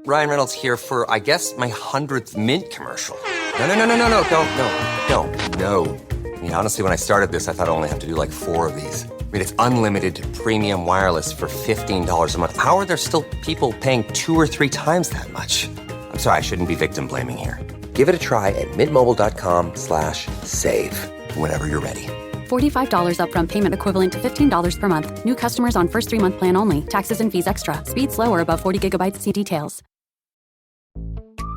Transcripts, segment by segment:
Ryan Reynolds here for, I guess, my 100th Mint commercial. No, don't. I mean, honestly, when I started this, I thought I only have to do like 4 of these. I mean, it's unlimited premium wireless for $15 a month. How are there still people paying 2 or 3 times that much? I'm sorry, I shouldn't be victim blaming here. Give it a try at mintmobile.com/save. Whenever you're ready. $45 upfront payment equivalent to $15 per month. New customers on first 3-month plan only. Taxes and fees extra. Speed slower above 40 gigabytes. See details.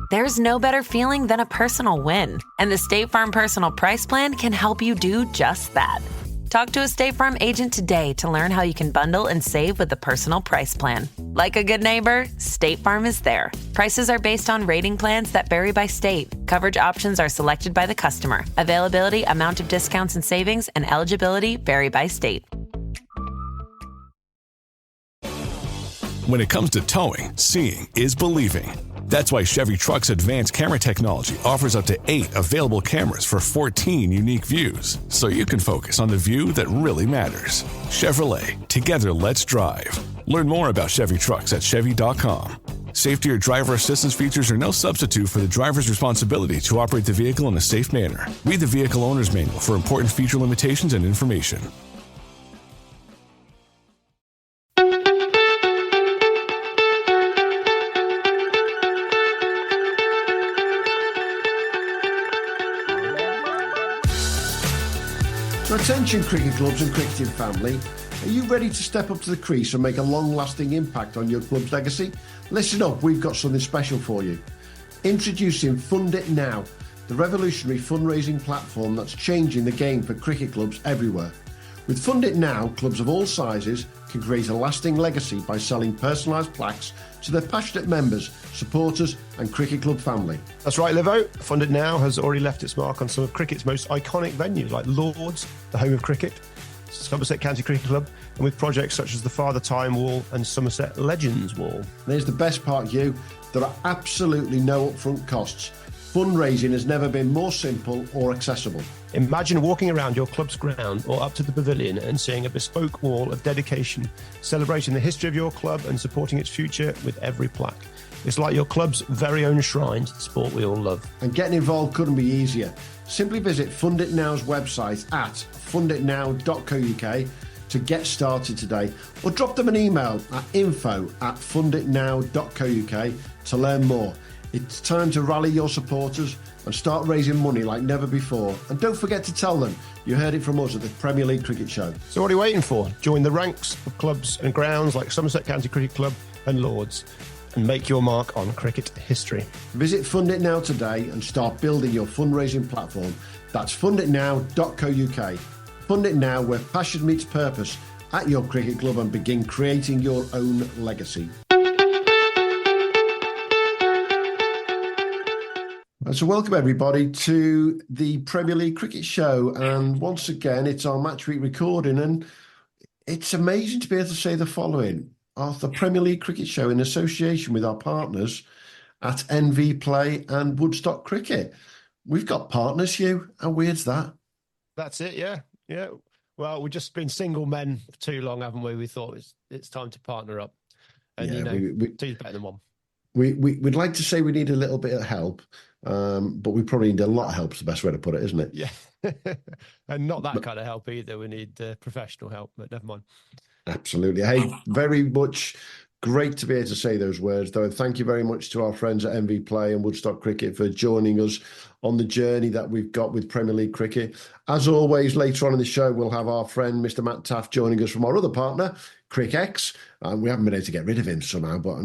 There's no better feeling than a personal win. And the State Farm Personal Price Plan can help you do just that. Talk to a State Farm agent today to learn how you can bundle and save with the Personal Price Plan. Like a good neighbor, State Farm is there. Prices are based on rating plans that vary by state. Coverage options are selected by the customer. Availability, amount of discounts and savings, and eligibility vary by state. When it comes to towing, seeing is believing. That's why Chevy Truck's advanced camera technology offers up to 8 available cameras for 14 unique views, so you can focus on the view that really matters. Chevrolet, together let's drive. Learn more about Chevy Trucks at Chevy.com. Safety or driver assistance features are no substitute for the driver's responsibility to operate the vehicle in a safe manner. Read the vehicle owner's manual for important feature limitations and information. So attention cricket clubs and cricketing family, are you ready to step up to the crease and make a long-lasting impact on your club's legacy? Listen up, we've got something special for you. Introducing Fund It Now, the revolutionary fundraising platform that's changing the game for cricket clubs everywhere. With Fund It Now, clubs of all sizes can create a lasting legacy by selling personalised plaques to their passionate members, supporters and cricket club family. That's right, Livo. Fund It Now has already left its mark on some of cricket's most iconic venues like Lords, the home of cricket, Somerset County Cricket Club, and with projects such as the Father Time Wall and Somerset Legends Wall. And here's the best part, Hugh. There are absolutely no upfront costs. Fundraising has never been more simple or accessible. Imagine walking around your club's ground or up to the pavilion and seeing a bespoke wall of dedication, celebrating the history of your club and supporting its future with every plaque. It's like your club's very own shrine to the sport we all love. And getting involved couldn't be easier. Simply visit Fund It Now's website at funditnow.co.uk to get started today, or drop them an email at info@funditnow.co.uk to learn more. It's time to rally your supporters and start raising money like never before. And don't forget to tell them you heard it from us at the Premier League Cricket Show. So what are you waiting for? Join the ranks of clubs and grounds like Somerset County Cricket Club and Lords and make your mark on cricket history. Visit Fund It Now today and start building your fundraising platform. That's funditnow.co.uk. Fund It Now, where passion meets purpose at your cricket club, and begin creating your own legacy. So welcome everybody to the Premier League Cricket Show, and once again it's our match week recording, and it's amazing to be able to say the following: the Premier League Cricket Show in association with our partners at NV Play and Woodstock Cricket. We've got partners, Hugh. How weird's that? That's it, yeah. Well, we've just been single men for too long, haven't we? We thought it's time to partner up, and two's better than one. We'd like to say we need a little bit of help, but we probably need a lot of help, is the best way to put it, isn't it? Yeah. And not that kind of help either. We need professional help, but never mind. Absolutely. Hey, very much great to be able to say those words, though. And thank you very much to our friends at MV Play and Woodstock Cricket for joining us on the journey that we've got with Premier League Cricket. As always, later on in the show, we'll have our friend, Mr. Matt Taft, joining us from our other partner, CricX. We haven't been able to get rid of him somehow, but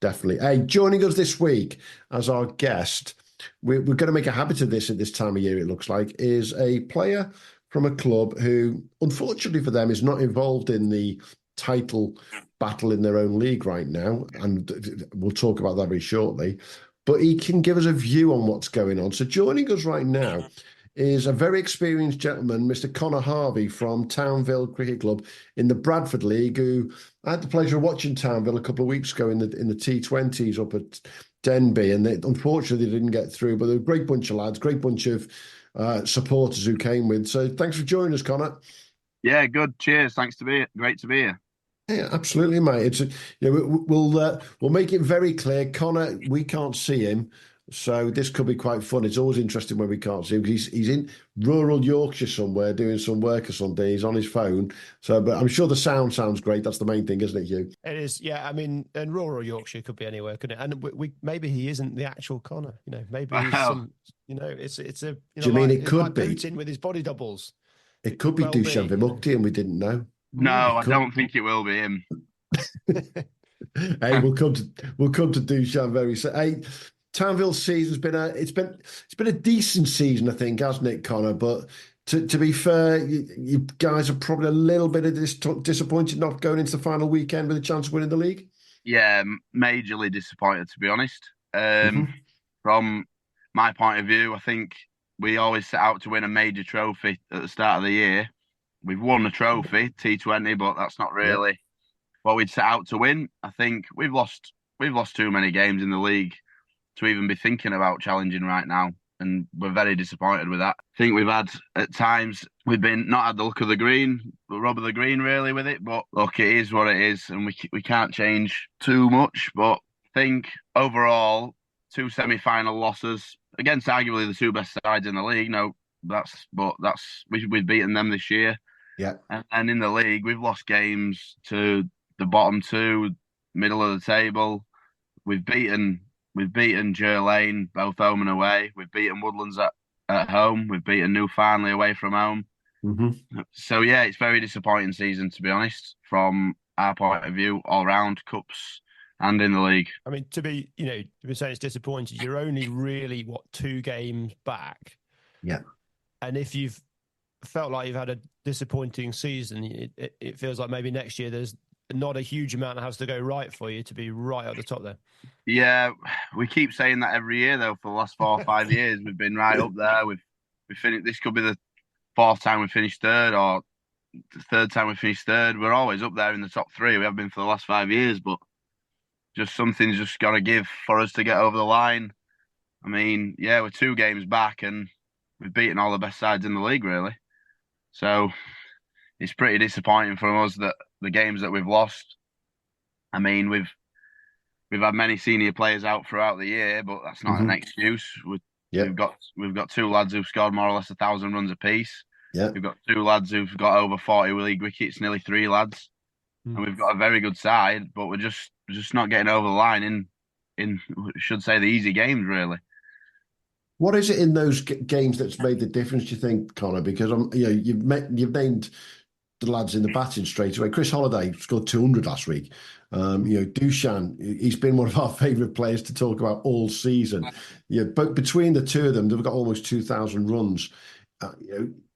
definitely. Hey, joining us this week as our guest, we're going to make a habit of this at this time of year, it looks like, is a player from a club who, unfortunately for them, is not involved in the title battle in their own league right now. And we'll talk about that very shortly. But he can give us a view on what's going on. So joining us right now is a very experienced gentleman, Mr. Conor Harvey from Townville Cricket Club in the Bradford League, who I had the pleasure of watching Townville a couple of weeks ago in the T20s up at Denby, and unfortunately they didn't get through, but they're a great bunch of lads, great bunch of supporters who came with. So thanks for joining us, Conor. Yeah, good. Cheers. Thanks to be great to be here. Yeah, absolutely, mate. We'll make it very clear. Conor, we can't see him, so this could be quite fun. It's always interesting when we can't see him because he's in rural Yorkshire somewhere doing some work or something. He's on his phone. So, but I'm sure the sound sounds great. That's the main thing, isn't it, Hugh? It is, yeah. I mean, and rural Yorkshire could be anywhere, couldn't it? And we maybe he isn't the actual Conor. Maybe he's some. It's a. Do you mean it could like be Putin with his body doubles? It could be Dusan Vimukti, and we didn't know. No, I don't think it will be him. Hey, we'll come to Dusan very soon. Hey, Townville's season's been a decent season, I think, hasn't it, Conor? But to be fair, you guys are probably a little bit of disappointed not going into the final weekend with a chance of winning the league. Yeah, majorly disappointed, to be honest. From my point of view, I think we always set out to win a major trophy at the start of the year. We've won a trophy, T20, but that's not really what we'd set out to win. I think we've lost too many games in the league to even be thinking about challenging right now, and we're very disappointed with that. I think we've had, at times, we've not had the look of the green, the rub of the green really with it, but look, it is what it is, and we can't change too much. But I think overall, 2 semi-final losses against arguably the 2 best sides in the league. We've beaten them this year. Yeah, and in the league, we've lost games to the bottom 2, middle of the table. We've beaten Jer Lane both home and away. We've beaten Woodlands at home. We've beaten New Farnley away from home. Mm-hmm. So yeah, it's a very disappointing season, to be honest, from our point of view, all round, cups and in the league. I mean, to be saying it's disappointing, you're only really 2 games back. Yeah, and if you've felt like you've had a disappointing season, it feels like maybe next year there's not a huge amount that has to go right for you to be right at the top there. Yeah, we keep saying that every year though. For the last 4 or 5 years, we've been right up there. We finished. This could be the 4th time we finished 3rd, or the 3rd time we finished 3rd. We're always up there in the top 3. We have been for the last 5 years, but just something's just got to give for us to get over the line. I mean, yeah, we're 2 games back and we've beaten all the best sides in the league, really. So it's pretty disappointing for us that the games that we've lost. I mean, we've had many senior players out throughout the year, but that's not an excuse. We've got 2 lads who've scored more or less 1,000 runs apiece. Yeah. We've got 2 lads who've got over 40 league wickets, nearly 3 lads, and we've got a very good side, but we're just not getting over the line in should say the easy games, really. What is it in those games that's made the difference, do you think, Conor? Because you've named the lads in the batting straight away. Chris Holliday scored 200 last week. Dusan, he's been one of our favourite players to talk about all season. But between the 2 of them, they've got almost 2,000 runs.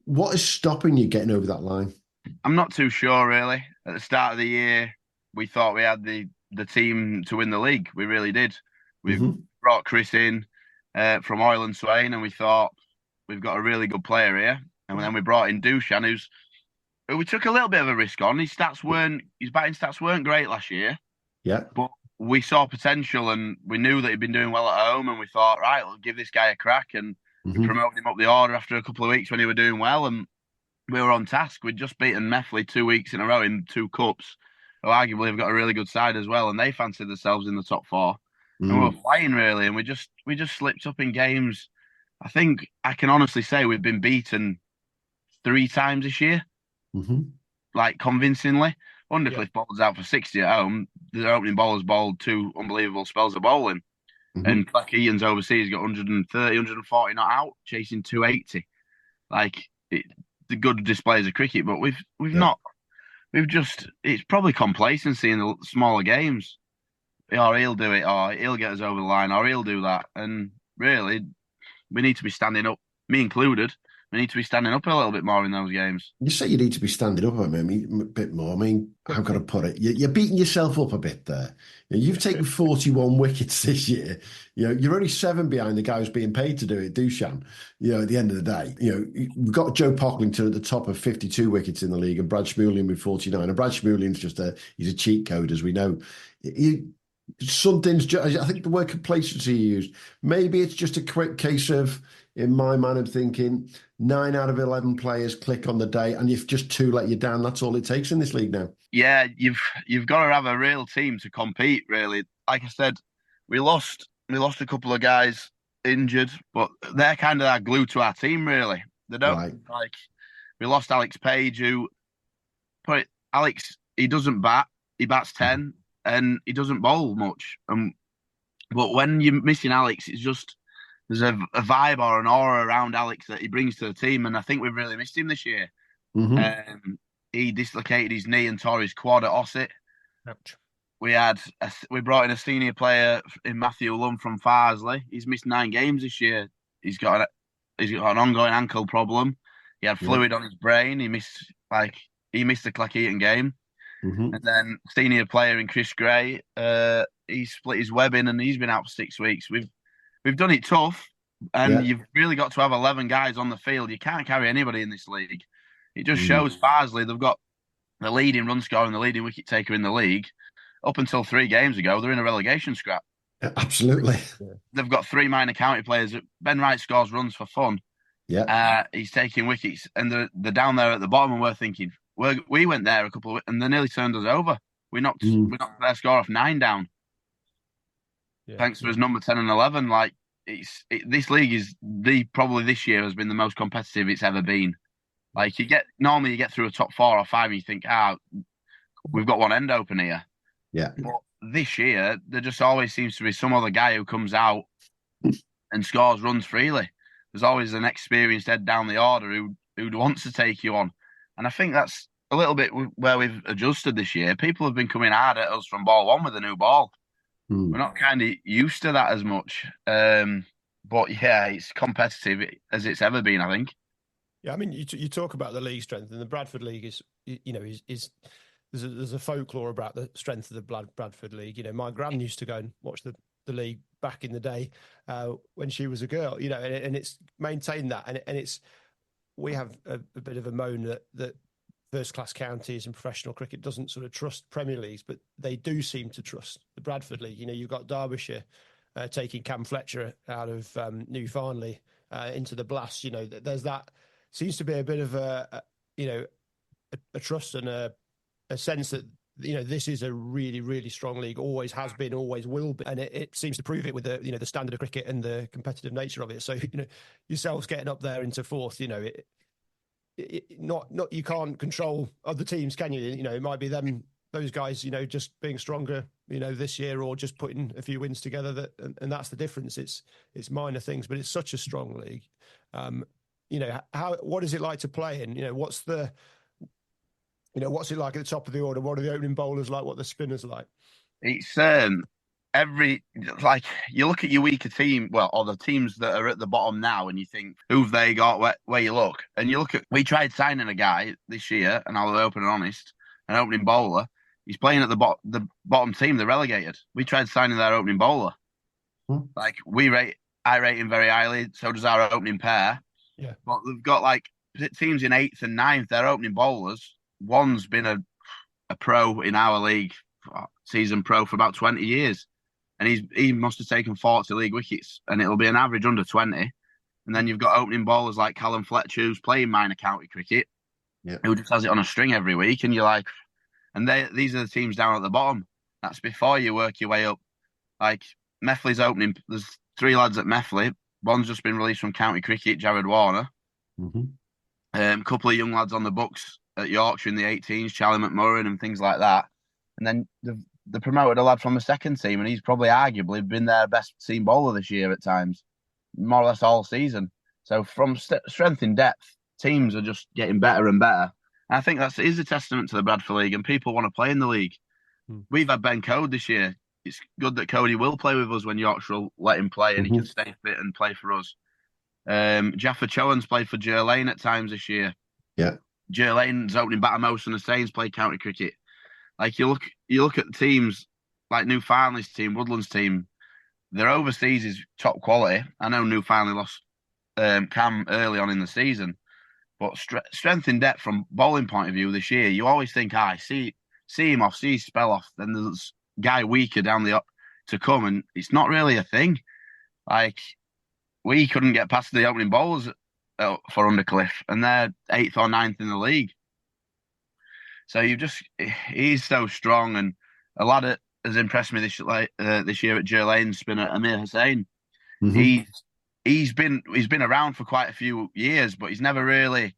What is stopping you getting over that line? I'm not too sure, really. At the start of the year, we thought we had the team to win the league. We really did. We brought Chris in from Oil and Swain, and we thought we've got a really good player here. And then we brought in Dusan, who we took a little bit of a risk on. His batting stats weren't great last year. Yeah. But we saw potential, and we knew that he'd been doing well at home, and we thought, right, we'll give this guy a crack. And we promoted him up the order after a couple of weeks when he were doing well, and we were on task. We'd just beaten Methley 2 weeks in a row in 2 cups, who arguably have got a really good side as well, and they fancied themselves in the top 4. And we were flying, really, and we just slipped up in games. I think I can honestly say we've been beaten 3 times this year, like convincingly. Undercliff bowls out for 60 at home. The opening bowlers bowled 2 unbelievable spells of bowling. And Clark Eaton's overseas got 130, 140 not out, chasing 280. The good displays of cricket, but it's probably complacency in the smaller games. Or he'll do it, or he'll get us over the line, or he'll do that. And really, we need to be standing up, me included. We need to be standing up a little bit more in those games. You say you need to be standing up a bit more. I mean, how can I put it? You're beating yourself up a bit there. You've taken 41 wickets this year. You're only 7 behind the guy who's being paid to do it, Dusan. At the end of the day, we've got Joe Pocklington at the top of 52 wickets in the league, and Brad Schmoolian with 49. And Brad Schmoolian's he's a cheat code, as we know. I think the word complacency you used, maybe it's just a quick case of, in my mind, I'm thinking 9 out of 11 players click on the day, and if just 2 let you down, that's all it takes in this league now. Yeah, you've got to have a real team to compete, really. Like I said, we lost a couple of guys injured, but they're kind of our glue to our team, really. They don't like. We lost Alex Page, who Alex, he doesn't bat, he bats 10, and he doesn't bowl much. But when you're missing Alex, it's just there's a vibe or an aura around Alex that he brings to the team, and I think we've really missed him this year. He dislocated his knee and tore his quad at Ossett. Ouch. We brought in a senior player in Matthew Lund from Farsley. He's missed 9 games this year. He's got an ongoing ankle problem. He had fluid on his brain. He missed the Cleckheaton game. And then senior player in Chris Gray, he split his webbing and he's been out for 6 weeks. We've done it tough, and you've really got to have 11 guys on the field. You can't carry anybody in this league. It just shows Farsley, they've got the leading run scorer and the leading wicket taker in the league. Up until 3 games ago, they're in a relegation scrap. Yeah, absolutely. They've got 3 minor county players. Ben Wright scores runs for fun. He's taking wickets, and they're down there at the bottom, and we're thinking, we went there a couple of, and they nearly turned us over. We knocked their score off 9 down. Thanks to his number 10 and 11. Like this league is probably this year has been the most competitive it's ever been. Like normally you get through a top 4 or 5 and you think, we've got one end open here. Yeah. But this year there just always seems to be some other guy who comes out and scores runs freely. There's always an experienced head down the order who wants to take you on. And I think that's a little bit where we've adjusted this year. People have been coming hard at us from ball 1 with a new ball. We're not kind of used to that as much. But yeah, it's competitive as it's ever been, I think. Yeah, I mean, you talk about the league strength, and the Bradford League is there's a folklore about the strength of the Bradford League. You know, my gran used to go and watch the league back in the day when she was a girl. You know, and it's maintained that, and it's we have a bit of a moan that first-class counties and professional cricket doesn't sort of trust Premier Leagues, but they do seem to trust the Bradford League. You know, you've got Derbyshire taking Cam Fletcher out of New Farnley into the Blast. You know, there's that. Seems to be a bit of a trust and a sense that, you know, this is a really, really strong league, always has been, always will be. And it seems to prove it with the, you know, the standard of cricket and the competitive nature of it. So, you know, yourselves getting up there into 4th, you know, not you can't control other teams, can you? You know, it might be those guys, you know, just being stronger, you know, this year, or just putting a few wins together, and that's the difference. It's minor things, but it's such a strong league. You know, what is it like to play in? You know, what's it like at the top of the order? What are the opening bowlers like? What are the spinners like? It's you look at your weaker team, or the teams that are at the bottom now, and you think, who've they got? Where you look, and you look at, we tried signing a guy this year, and I'll be open and honest, an opening bowler. He's playing at the bottom team, they're relegated. We tried signing their opening bowler. Like I rate him very highly. So does our opening pair. Yeah, but they've got like teams in 8th and 9th. Their opening bowlers. One's been a pro in our league, season pro for about 20 years, and he must have taken 40 league wickets, and it'll be an average under 20. And then you've got opening bowlers like Callum Fletcher, who's playing minor county cricket, who just has it on a string every week, and you're like, and these are the teams down at the bottom. That's before you work your way up. Like Methley's opening, there's 3 lads at Methley. One's just been released from county cricket, Jared Warner. Couple of young lads on the books at Yorkshire in the 18s, Charlie McMurray and things like that. And then they promoted a lad from the second team, and he's probably arguably been their best seam bowler this year at times, more or less all season. So from strength in depth, teams are just getting better and better. And I think that is a testament to the Bradford League, and people want to play in the league. We've had Ben Code this year. It's good that Cody will play with us when Yorkshire will let him play, and he can stay fit and play for us. Jaffa Chowan's played for Jer Lane at times this year. Yeah. Jer Lane's opening batter, Most and Hussein's played county cricket. Like you look at the teams like New Farnley's team, Woodland's team. Their overseas is top quality. I know New Farnley lost Cam early on in the season, but strength in depth from bowling point of view this year, you always think, see him off, see his spell off. Then there's guy weaker down the to come, and it's not really a thing. Like, we couldn't get past the opening bowls for Undercliff, and they're 8th or 9th in the league. So he's so strong, and a lad that has impressed me this year at Jer Lane's been Amir Hussain. Mm-hmm. He's been around for quite a few years, but he's never really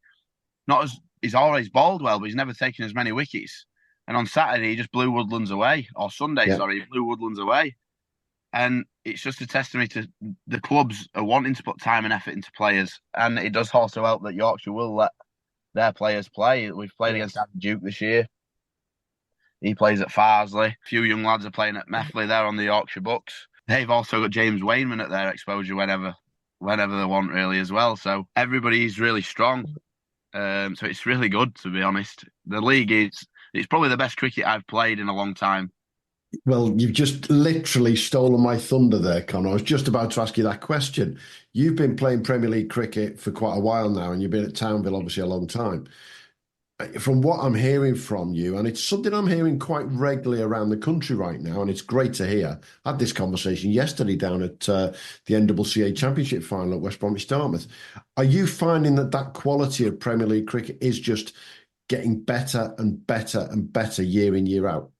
he's always bowled well, but he's never taken as many wickets. And on Saturday, he just blew Woodlands away, or Sunday, sorry, he blew Woodlands away. And it's just a testimony to the clubs are wanting to put time and effort into players, and it does also help that Yorkshire will let their players play. We've played against Andy Duke this year. He plays at Farsley. A few young lads are playing at Methley. They're on the Yorkshire books. They've also got James Wainman at their exposure whenever they want, really, as well. So everybody's really strong. So it's really good, to be honest. The league it's probably the best cricket I've played in a long time. Well, you've just literally stolen my thunder there, Conor. I was just about to ask you that question. You've been playing Premier League cricket for quite a while now, and you've been at Townville, obviously, a long time. From what I'm hearing from you, and it's something I'm hearing quite regularly around the country right now, and it's great to hear. I had this conversation yesterday down at the NCCA Championship final at West Bromwich Dartmouth. Are you finding that quality of Premier League cricket is just getting better and better and better year in, year out?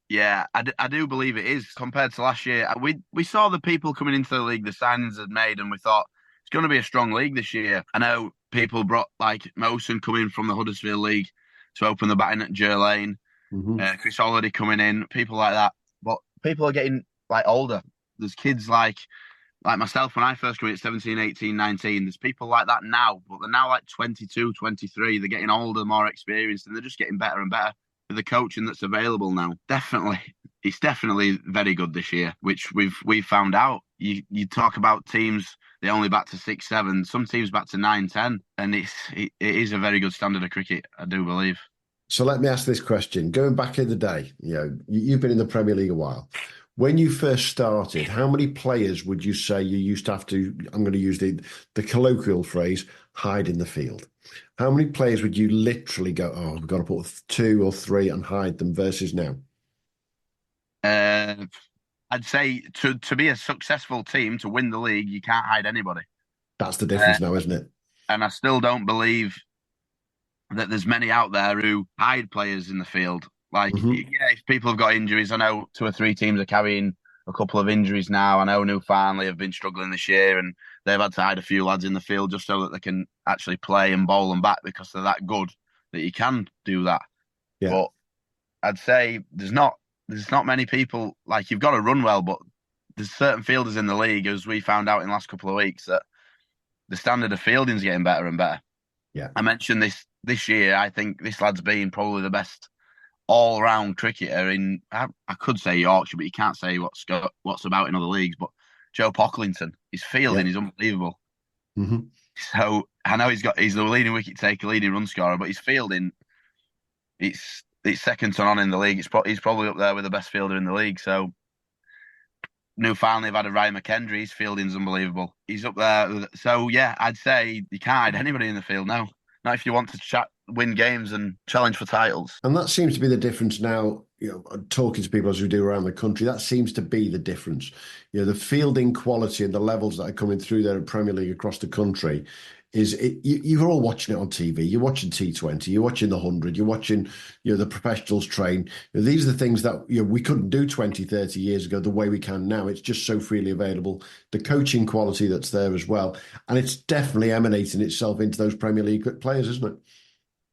Yeah, I do believe it is. Compared to last year, we saw the people coming into the league, the signings had made, and we thought it's going to be a strong league this year. I know people brought, like, Mosen coming from the Huddersfield League to open the batting at Jer Lane, Chris Holiday coming in, people like that. But people are getting, like, older. There's kids like myself when I first came in at 17, 18, 19. There's people like that now, but they're now like 22, 23. They're getting older, more experienced, and they're just getting better and better. With the coaching that's available now, it's definitely very good this year, which we've found out. You talk about teams, they only bat to 6, 7. Some teams bat to 9, 10, and it is a very good standard of cricket, I do believe. So let me ask this question. Going back in the day, you've been in the Premier League a while. When you first started, how many players would you say you used to have to, I'm going to use the colloquial phrase, hide in the field? How many players would you literally go, oh, we've got to put 2 or 3 and hide them versus now? I'd say to be a successful team, to win the league, you can't hide anybody. That's the difference now, isn't it? And I still don't believe that there's many out there who hide players in the field. Like, if people have got injuries, I know 2 or 3 teams are carrying a couple of injuries now. I know New Farnley have been struggling this year, and they've had to hide a few lads in the field just so that they can actually play and bowl and bat, because they're that good that you can do that. Yeah. But I'd say there's not many people. Like, you've got to run well, but there's certain fielders in the league, as we found out in the last couple of weeks, that the standard of fielding is getting better and better. Yeah, I mentioned this year. I think this lad's been probably the best all-round cricketer in, I could say Yorkshire, but you can't say what's about in other leagues. But Joe Pocklington, his fielding is unbelievable. So I know he's the leading wicket taker, leading run scorer, but his fielding, it's second to none in the league. He's probably up there with the best fielder in the league. So New Farnley have had a Ryan McKendry. His fielding's unbelievable. He's up there. So yeah, I'd say you can't hide anybody in the field now. Not if you want to win games and challenge for titles. And that seems to be the difference now, talking to people as we do around the country, that seems to be the difference. The fielding quality and the levels that are coming through there in Premier League across the country you're all watching it on TV. You're watching T20, you're watching the 100, you're watching the professionals train. These are the things that we couldn't do 20, 30 years ago the way we can now. It's just so freely available. The coaching quality that's there as well. And it's definitely emanating itself into those Premier League players, isn't it?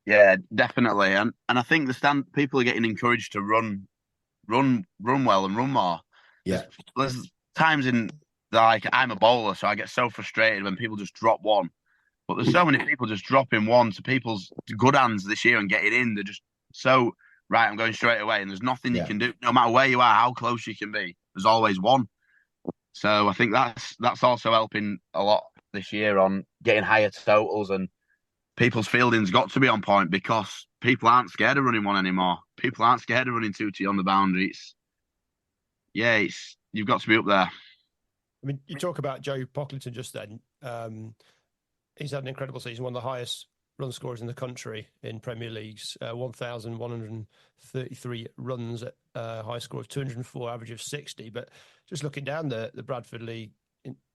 Yeah, definitely. And I think people are getting encouraged to run well and run more. Yeah. There's times I'm a bowler, so I get so frustrated when people just drop one. But there's so many people just dropping one to people's good hands this year and getting in. They're just so, right, I'm going straight away. And there's nothing you can do. No matter where you are, how close you can be, there's always one. So I think that's also helping a lot this year on getting higher totals, and people's fielding's got to be on point, because people aren't scared of running one anymore. People aren't scared of running 2T on the boundary. You've got to be up there. I mean, you talk about Joe Pocklington just then. He's had an incredible season, one of the highest run scorers in the country in Premier Leagues, 1,133 runs at high score of 204, average of 60. But just looking down the Bradford League,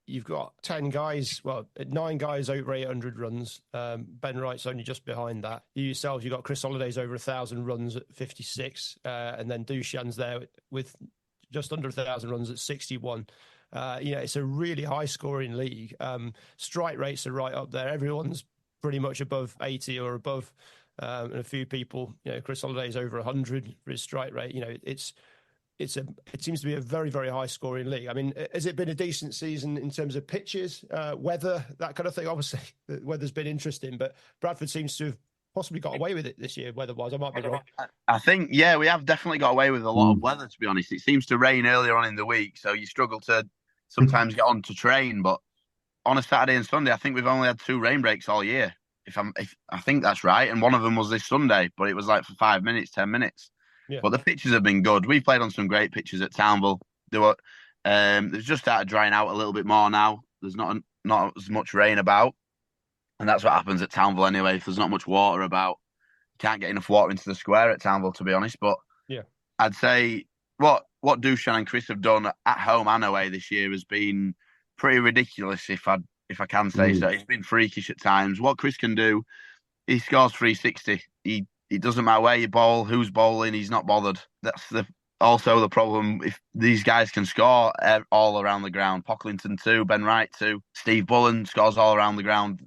you've got 10 guys, 9 guys over 800 runs. Ben Wright's only just behind that. You yourselves, you've got Chris Holliday's over 1,000 runs at 56. And then Dushan's there with just under 1,000 runs at 61. It's a really high scoring league. Strike rates are right up there. Everyone's pretty much above 80 or above. And a few people, Chris Holliday's over 100 for his strike rate. It seems to be a very, very high scoring league. I mean, has it been a decent season in terms of pitches, weather, that kind of thing? Obviously, the weather's been interesting, but Bradford seems to have possibly got away with it this year, weather-wise. I might be wrong. I think, we have definitely got away with a lot of weather, to be honest. It seems to rain earlier on in the week, so you struggle to sometimes get on to train. But on a Saturday and Sunday, I think we've only had 2 rain breaks all year. If I think that's right, and one of them was this Sunday, but it was like for 5 minutes, 10 minutes. Yeah. But the pitches have been good. We've played on some great pitches at Townville. They've just started drying out a little bit more now. There's not as much rain about. And that's what happens at Townville anyway. If there's not much water about, you can't get enough water into the square at Townville, to be honest. But yeah, I'd say what Dushan and Chris have done at home and away this year has been pretty ridiculous, if I can say so. It's been freakish at times. What Chris can do, he scores 360. It doesn't matter where you bowl, who's bowling, he's not bothered. That's also the problem. If these guys can score all around the ground, Pocklington too, Ben Wright too, Steve Bullen scores all around the ground.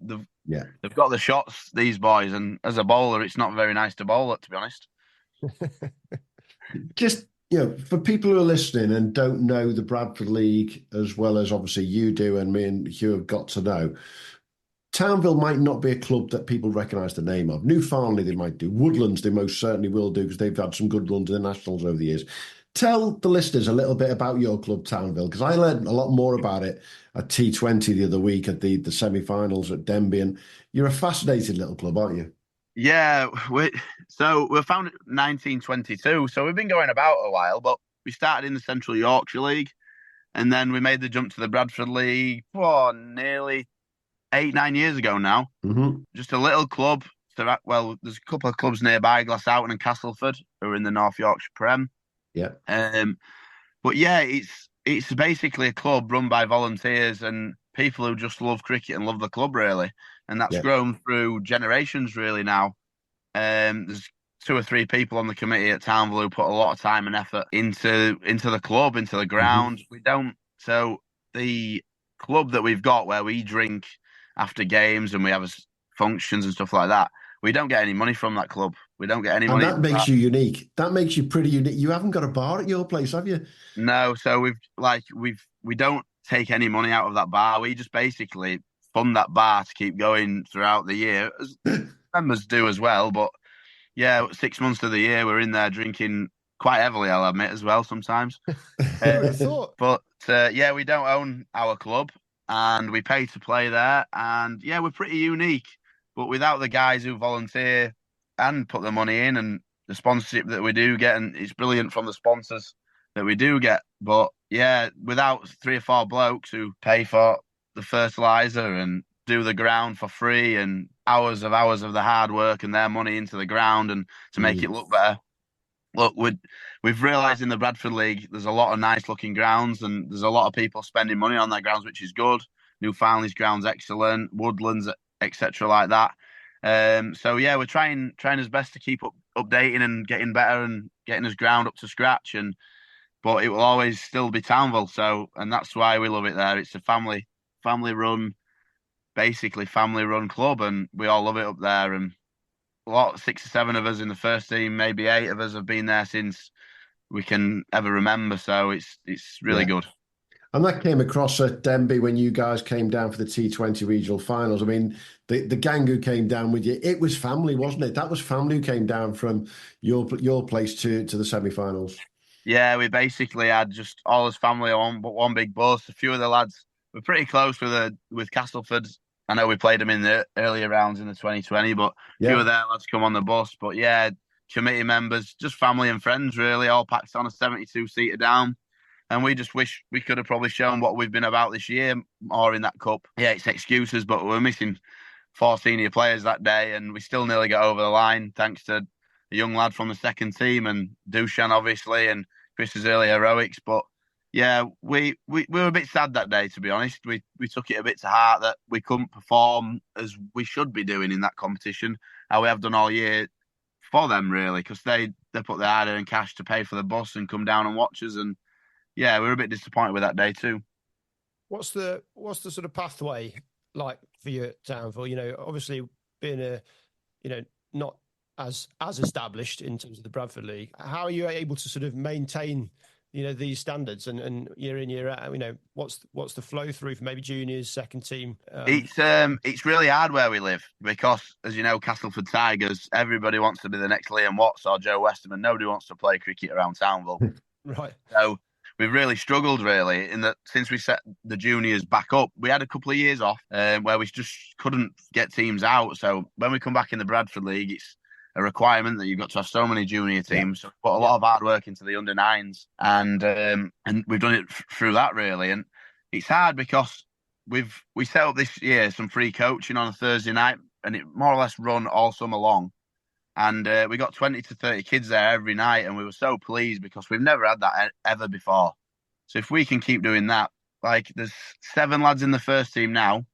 They've got the shots, these boys, and as a bowler, it's not very nice to bowl at, to be honest. Just, for people who are listening and don't know the Bradford League as well as obviously you do and me and Hugh have got to know, Townville might not be a club that people recognise the name of. New Farnley they might do. Woodlands they most certainly will do because they've had some good runs in the Nationals over the years. Tell the listeners a little bit about your club, Townville, because I learned a lot more about it at T20 the other week at the semi-finals at Denby, and you're a fascinating little club, aren't you? Yeah, we're founded in 1922, so we've been going about a while, but we started in the Central Yorkshire League, and then we made the jump to the Bradford League nearly 8-9 years ago now. Mm-hmm. Just a little club. Well, there's a couple of clubs nearby, Glasowton and Castleford, who are in the North Yorkshire Prem. Yeah. But yeah, it's basically a club run by volunteers and people who just love cricket and love the club, really. And that's grown through generations, really, now. There's 2 or 3 people on the committee at Townville who put a lot of time and effort into the club, into the ground. Mm-hmm. So the club that we've got where we drink after games and we have functions and stuff like that, we don't get any money from that club. We don't get any money. And that makes you unique. That makes you pretty unique. You haven't got a bar at your place, have you? No. So we don't take any money out of that bar. We just basically fund that bar to keep going throughout the year, as members do as well. But yeah, 6 months of the year we're in there drinking quite heavily, I'll admit, as well sometimes. But we don't own our club and we pay to play there. And yeah, we're pretty unique. But without the guys who volunteer and put the money in and the sponsorship that we do get, and it's brilliant from the sponsors that we do get. But yeah, without 3 or 4 blokes who pay for the fertilizer and do the ground for free and hours of the hard work and their money into the ground and to make it look better. Look, we've realised in the Bradford League there's a lot of nice looking grounds and there's a lot of people spending money on their grounds, which is good. New Farnley's ground's excellent, Woodlands, etc. like that. So yeah, we're trying as best to keep updating and getting better and getting his ground up to scratch. But it will always still be Townville. And that's why we love it there. It's a family run club, and we all love it up there. And 6 or 7 of us in the first team, maybe 8 of us have been there since we can ever remember. So it's really good. And that came across at Denby when you guys came down for the T20 regional finals. I mean, the gang who came down with you, it was family, wasn't it? That was family who came down from your place to the semi-finals. Yeah, we basically had just all his family on one big bus. A few of the lads were pretty close with Castleford. I know we played them in the earlier rounds in the 2020, but a few of their lads come on the bus. But yeah, committee members, just family and friends, really, all packed on a 72-seater down. And we just wish we could have probably shown what we've been about this year more in that cup. Yeah, it's excuses, but we're missing 4 senior players that day, and we still nearly got over the line thanks to a young lad from the second team and Dushan, obviously, and Chris's early heroics. But yeah, we were a bit sad that day, to be honest. We took it a bit to heart that we couldn't perform as we should be doing in that competition, how we have done all year for them, really, because they put their hard earned cash to pay for the bus and come down and watch us. And yeah, we were a bit disappointed with that day too. What's the sort of pathway like for you at Townville? You know, obviously being not as established in terms of the Bradford League, how are you able to sort of maintain, these standards and year in, year out? What's the flow through for maybe juniors, second team? It's really hard where we live because, as you know, Castleford Tigers, everybody wants to be the next Liam Watts or Joe Westerman. Nobody wants to play cricket around Townville. Right. So we've really struggled, really, in that since we set the juniors back up, we had a couple of years off where we just couldn't get teams out. So when we come back in the Bradford League, it's a requirement that you've got to have so many junior teams. So we put a lot of hard work into the under-9s, and we've done it through that, really. And it's hard because we set up this year some free coaching on a Thursday night, and it more or less run all summer long. And we got 20 to 30 kids there every night, and we were so pleased because we've never had that ever before. So if we can keep doing that, like there's 7 lads in the first team now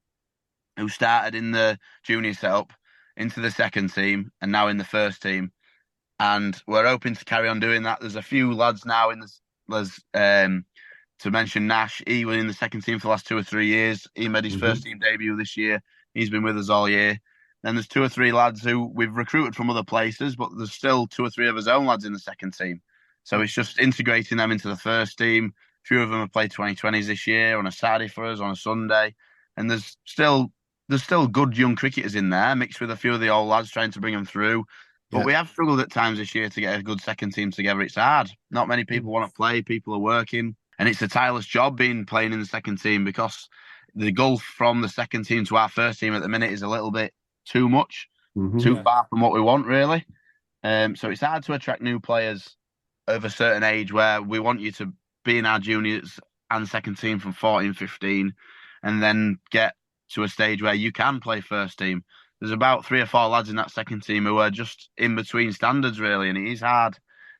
who started in the junior setup, into the second team, and now in the first team. And we're hoping to carry on doing that. There's a few lads now in this, to mention Nash. He was in the second team for the last 2 or 3 years. He made his first team debut this year. He's been with us all year. Then there's 2 or 3 lads who we've recruited from other places, but there's still 2 or 3 of his own lads in the second team. So it's just integrating them into the first team. A few of them have played 2020s this year on a Saturday for us, on a Sunday. And there's still good young cricketers in there, mixed with a few of the old lads trying to bring them through. But we have struggled at times this year to get a good second team together. It's hard. Not many people want to play. People are working. And it's a tireless job playing in the second team because the gulf from the second team to our first team at the minute is a little bit too much, too far from what we want, really. So it's hard to attract new players of a certain age where we want you to be in our juniors and second team from 14, 15, and then get to a stage where you can play first team. There's about 3 or 4 lads in that second team who are just in between standards, really, and it is hard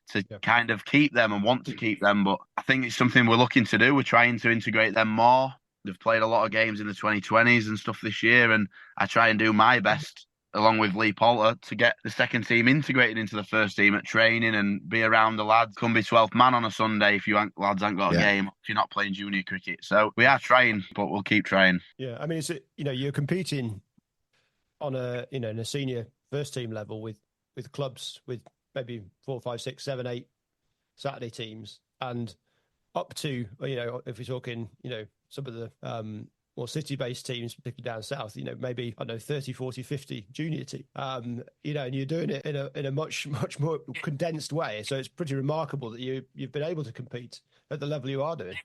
to kind of keep them and want to keep them. But I think it's something we're looking to do. We're trying to integrate them more. They've played a lot of games in the 2020s and stuff this year, and I try and do my best, along with Lee Poulter, to get the second team integrated into the first team at training and be around the lads. Come be 12th man on a Sunday if lads ain't got a game, if you're not playing junior cricket. So we are trying, but we'll keep trying. Yeah, I mean, you're competing on in a senior first team level with clubs with maybe 4, 5, 6, 7, 8 Saturday teams, and up to, if we're talking, some of the more city-based teams, particularly down south, maybe, 30, 40, 50 junior team, and you're doing it in a much, much more condensed way. So it's pretty remarkable that you've been able to compete at the level you are doing.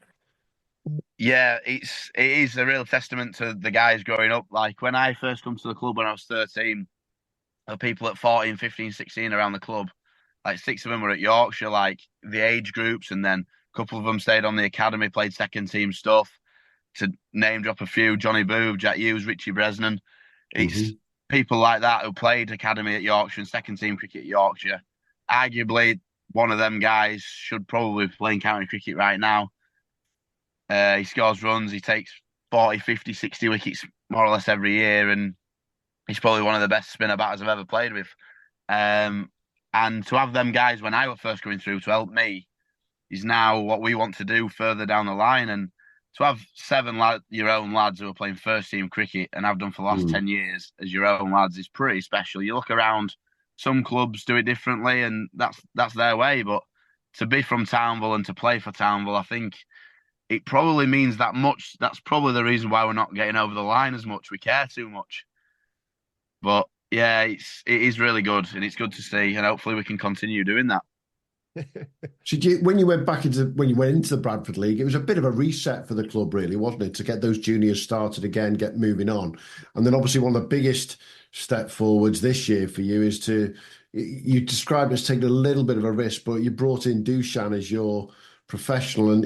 Yeah, it is a real testament to the guys growing up. Like when I first come to the club when I was 13, there were people at 14, 15, 16 around the club. Like 6 of them were at Yorkshire, like the age groups, and then a couple of them stayed on the academy, played second team stuff. To name drop a few, Johnny Booth, Jack Hughes, Richie Bresnan. It's people like that who played academy at Yorkshire and second team cricket at Yorkshire. Arguably, one of them guys should probably be playing county cricket right now. He scores runs, he takes 40, 50, 60 wickets more or less every year, and he's probably one of the best spinner batters I've ever played with. And to have them guys when I was first coming through to help me is now what we want to do further down the line. And to have 7 your own lads who are playing first team cricket and have done for the last 10 years as your own lads is pretty special. You look around, some clubs do it differently, and that's their way. But to be from Townville and to play for Townville, I think it probably means that much. That's probably the reason why we're not getting over the line as much. We care too much. But yeah, it is really good, and it's good to see, and hopefully we can continue doing that. So when you went into the Bradford League, it was a bit of a reset for the club, really, wasn't it? To get those juniors started again, get moving on. And then obviously one of the biggest step forwards this year for you is you described it as taking a little bit of a risk, but you brought in Dushan as your professional, and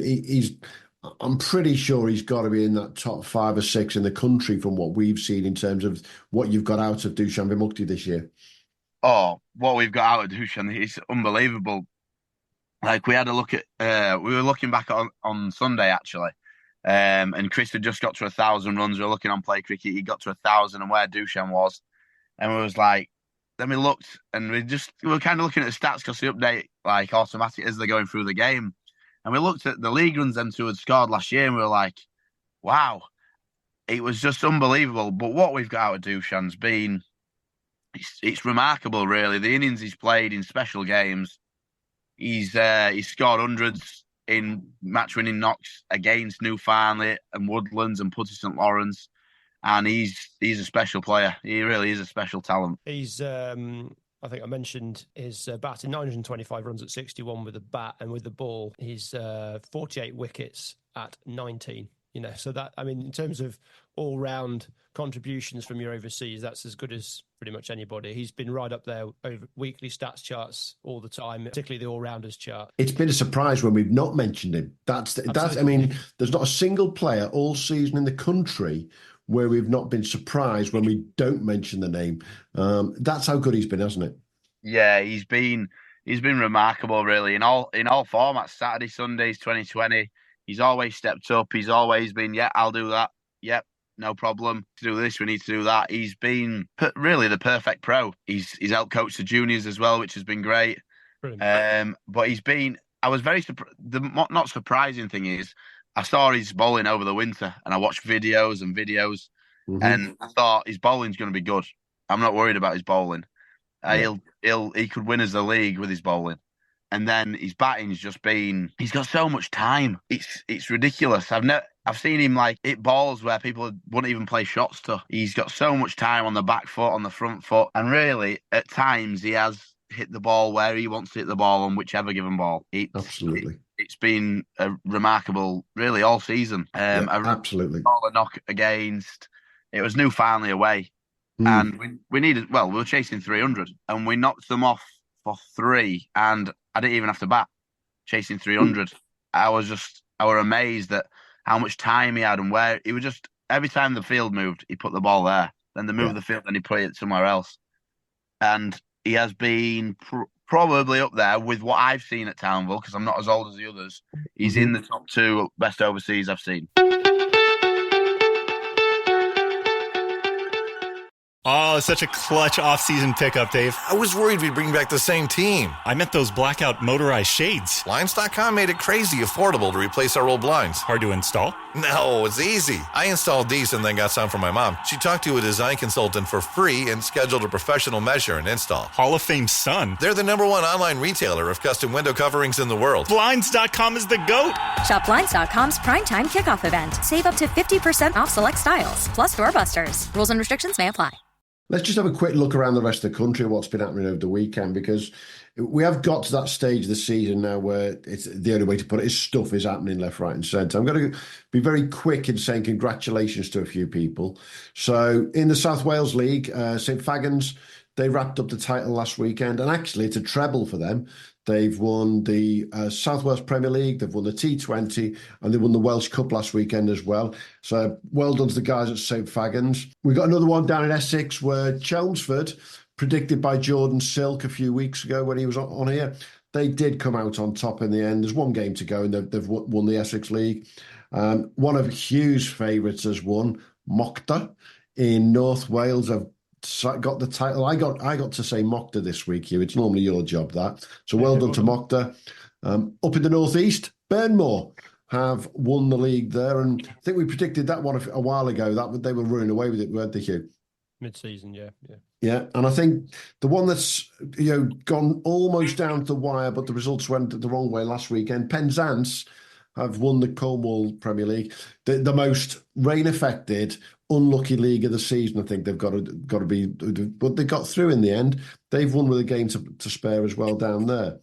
I'm pretty sure he's got to be in that top 5 or 6 in the country from what we've seen in terms of what you've got out of Dushanbe Mukti this year. Oh, what we've got out of Dushan is unbelievable. Like, we had a look at, we were looking back on Sunday, actually, and Chris had just got to 1,000 runs. We were looking on Play Cricket. He got to 1,000 and where Dushan was. And we was like, then we looked and we were kind of looking at the stats because they update like automatic as they're going through the game. And we looked at the league runs them two had scored last year and we were like, wow, it was just unbelievable. But what we've got out of Dushan's been, it's remarkable, really. The innings he's played in special games, he's scored hundreds in match-winning knocks against Newfoundland and Woodlands and Putty St Lawrence. And he's a special player. He really is a special talent. He's, I think I mentioned his batting, 925 runs at 61 with the bat, and with the ball, he's 48 wickets at 19. So that, I mean, in terms of all-round contributions from your overseas, that's as good as pretty much anybody. He's been right up there over weekly stats charts all the time, particularly the all-rounders chart. It's been a surprise when we've not mentioned him. That's. I mean, there's not a single player all season in the country where we've not been surprised when we don't mention the name. That's how good he's been, hasn't it? Yeah, he's been remarkable, really, in all formats. Saturday, Sundays, 2020. He's always stepped up. He's always been, yeah, I'll do that. Yep, no problem. To do this, we need to do that. He's been really the perfect pro. He's helped coach the juniors as well, which has been great. But he's been. I was very surprised. The not surprising thing is, I saw his bowling over the winter, and I watched videos, and I thought his bowling's going to be good. I'm not worried about his bowling. He could win us the league with his bowling. And then his batting's just been. He's got so much time. It's ridiculous. I've seen him like hit balls where people wouldn't even play shots to. He's got so much time on the back foot, on the front foot, and really at times he has hit the ball where he wants to hit the ball on whichever given ball. Absolutely. It's been a remarkable, really, all season. Absolutely. A knock against. It was Newfoundland away, and we needed. Well, we were chasing 300, and we knocked them off for 3, and I didn't even have to bat, chasing 300. I were amazed at how much time he had and where he was just, every time the field moved, he put the ball there. Then they moved the field and he put it somewhere else. And he has been probably up there with what I've seen at Townville, because I'm not as old as the others. He's in the top 2 best overseas I've seen. Oh, such a clutch off-season pickup, Dave. I was worried we'd bring back the same team. I meant those blackout motorized shades. Blinds.com made it crazy affordable to replace our old blinds. Hard to install? No, it's easy. I installed these and then got some for my mom. She talked to a design consultant for free and scheduled a professional measure and install. Hall of Fame son. They're the #1 online retailer of custom window coverings in the world. Blinds.com is the GOAT. Shop Blinds.com's primetime kickoff event. Save up to 50% off select styles, plus doorbusters. Rules and restrictions may apply. Let's just have a quick look around the rest of the country, what's been happening over the weekend, because we have got to that stage of the season now where it's the only way to put it is stuff is happening left, right and centre. I'm going to be very quick in saying congratulations to a few people. So in the South Wales League, St Fagans, they wrapped up the title last weekend, and actually it's a treble for them. They've won the South Wales Premier League, they've won the T20, and they won the Welsh Cup last weekend as well. So well done to the guys at St Fagans. We got another one down in Essex where Chelmsford, predicted by Jordan Silk a few weeks ago when he was on here, they did come out on top in the end. There's one game to go and they've won the Essex League. One of Hugh's favourites has won, Mocta in North Wales. I've got the title. I got to say Mocta this week, Hugh. It's normally your job, that. So well done to Mocta. Up in the northeast, Burnmore have won the league there, and I think we predicted that one a while ago. That they were running away with it, weren't they, Hugh? Mid-season, yeah. Yeah, and I think the one that's gone almost down to the wire, but the results went the wrong way last weekend. Penzance have won the Cornwall Premier League, the most rain-affected, unlucky league of the season. I think they've got to be, but they got through in the end. They've won with a game to spare as well down there.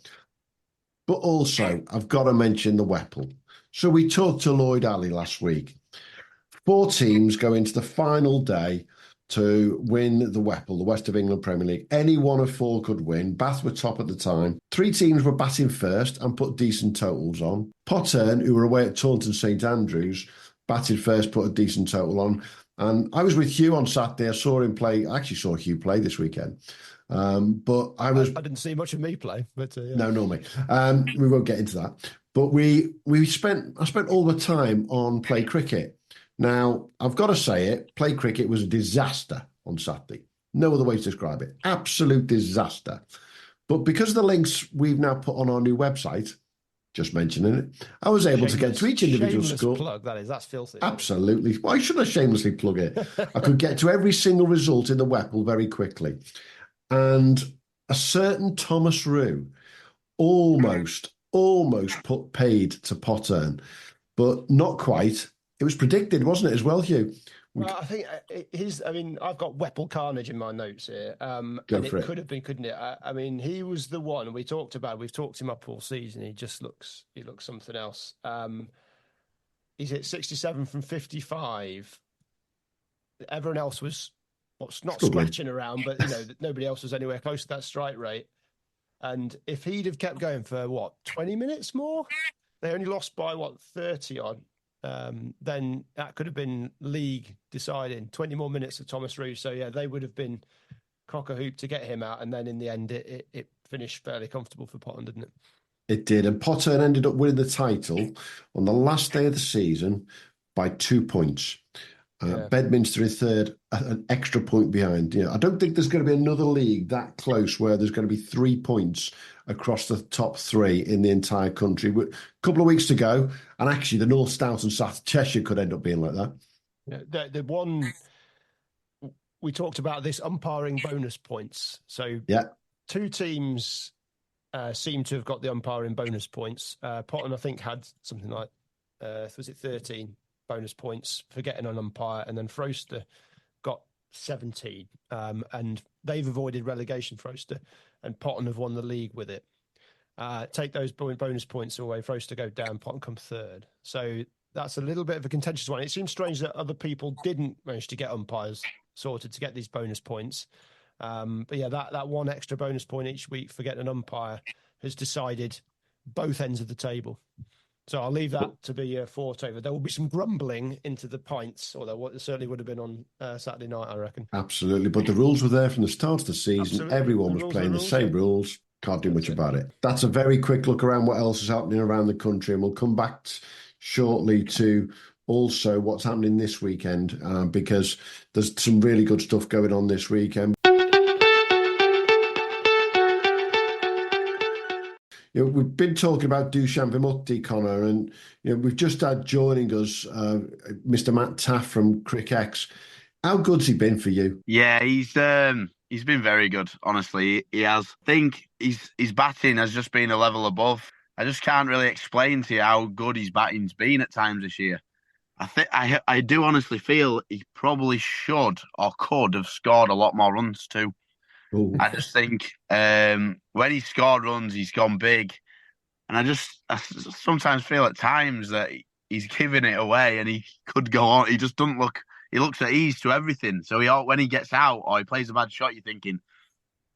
But also, I've got to mention the Whipple. So we talked to Lloyd Alley last week. 4 teams go into the final day to win the Whipple, the West of England Premier League. Any one of 4 could win. Bath were top at the time. 3 teams were batting first and put decent totals on. Pottern, who were away at Taunton St Andrews, batted first, put a decent total on. And I was with Hugh on Saturday. I saw him play. I actually saw Hugh play this weekend. But I didn't see much of me play, but yeah. No, nor me. We won't get into that. But I spent all the time on play cricket. Now, I've got to say it, play cricket was a disaster on Saturday. No other way to describe it. Absolute disaster. But because of the links we've now put on our new website, just mentioning it, I was able to get to each individual score. Plug, that is. That's filthy. Absolutely. Why should I shamelessly plug it? I could get to every single result in the Whipple very quickly. And a certain Thomas Rue almost put paid to Pottern, but not quite. It was predicted, wasn't it, as well, Hugh? Well, I think I've got Whipple Carnage in my notes here. Go for it. Could have been, couldn't it? I mean, he was the one we've talked him up all season. He looks something else. He's at 67 from 55. Everyone else was not scratching around, but nobody else was anywhere close to that strike rate. And if he'd have kept going for 20 minutes more, they only lost by 30 odd. Then that could have been league deciding 20 more minutes of Thomas Rue. So yeah, they would have been cock a hoop to get him out. And then in the end, it finished fairly comfortable for Pottern, didn't it? It did. And Pottern ended up winning the title on the last day of the season by 2 points. Bedminster in third, an extra point behind. I don't think there's going to be another league that close where there's going to be 3 points across the top 3 in the entire country. A couple of weeks to go, and actually the North Stout and South Cheshire could end up being like that. Yeah, the one we talked about, this umpiring bonus points. So 2 teams seem to have got the umpiring bonus points. Pottern, I think, had something like, was it 13 bonus points for getting an umpire, and then Froster got 17, and they've avoided relegation, Froster, and Pottern have won the league with it. Take those bonus points away, Froster go down, Pottern come third. So that's a little bit of a contentious one. It seems strange that other people didn't manage to get umpires sorted to get these bonus points. But yeah, that one extra bonus point each week for getting an umpire has decided both ends of the table. So I'll leave that to be fought over. There will be some grumbling into the pints, or there certainly would have been on Saturday night, I reckon. Absolutely. But the rules were there from the start of the season. Absolutely. Everyone was playing the same rules. Can't do much about it. That's a very quick look around what else is happening around the country. And we'll come back shortly to also what's happening this weekend, because there's some really good stuff going on this weekend. We've been talking about Dusan Vimukti, Conor, and we've just had joining us Mr. Matt Taff from CricX. How good's he been for you? Yeah, he's been very good, honestly. He has. I think his batting has just been a level above. I just can't really explain to you how good his batting's been at times this year. I do honestly feel he probably should or could have scored a lot more runs too. Ooh. I just think when he scored runs, he's gone big. And I sometimes feel at times that he's giving it away and he could go on. He just doesn't look, he looks at ease to everything. So when he gets out or he plays a bad shot, you're thinking,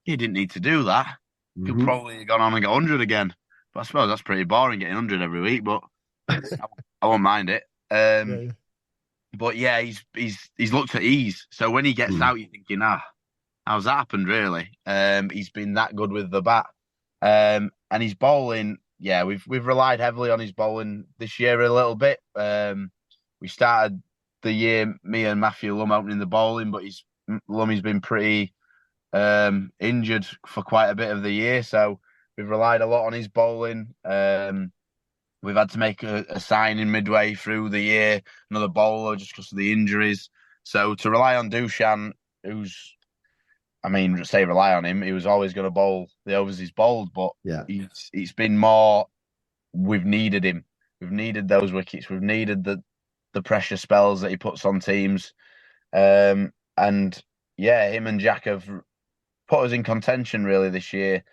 he didn't need to do that. He could probably have gone on and got 100 again. But I suppose that's pretty boring getting 100 every week, but I won't mind it. But yeah, he's looked at ease. So when he gets out, you're thinking, how's that happened, really? He's been that good with the bat. And his bowling, we've relied heavily on his bowling this year a little bit. We started the year, me and Matthew Lum opening the bowling, but Lummy's been pretty injured for quite a bit of the year. So we've relied a lot on his bowling. We've had to make a signing midway through the year, another bowler just because of the injuries. So to rely on Dusan, rely on him. He was always going to bowl the overs he's bowled, but it's been more. We've needed him. We've needed those wickets. We've needed the pressure spells that he puts on teams. Him and Jack have put us in contention really this year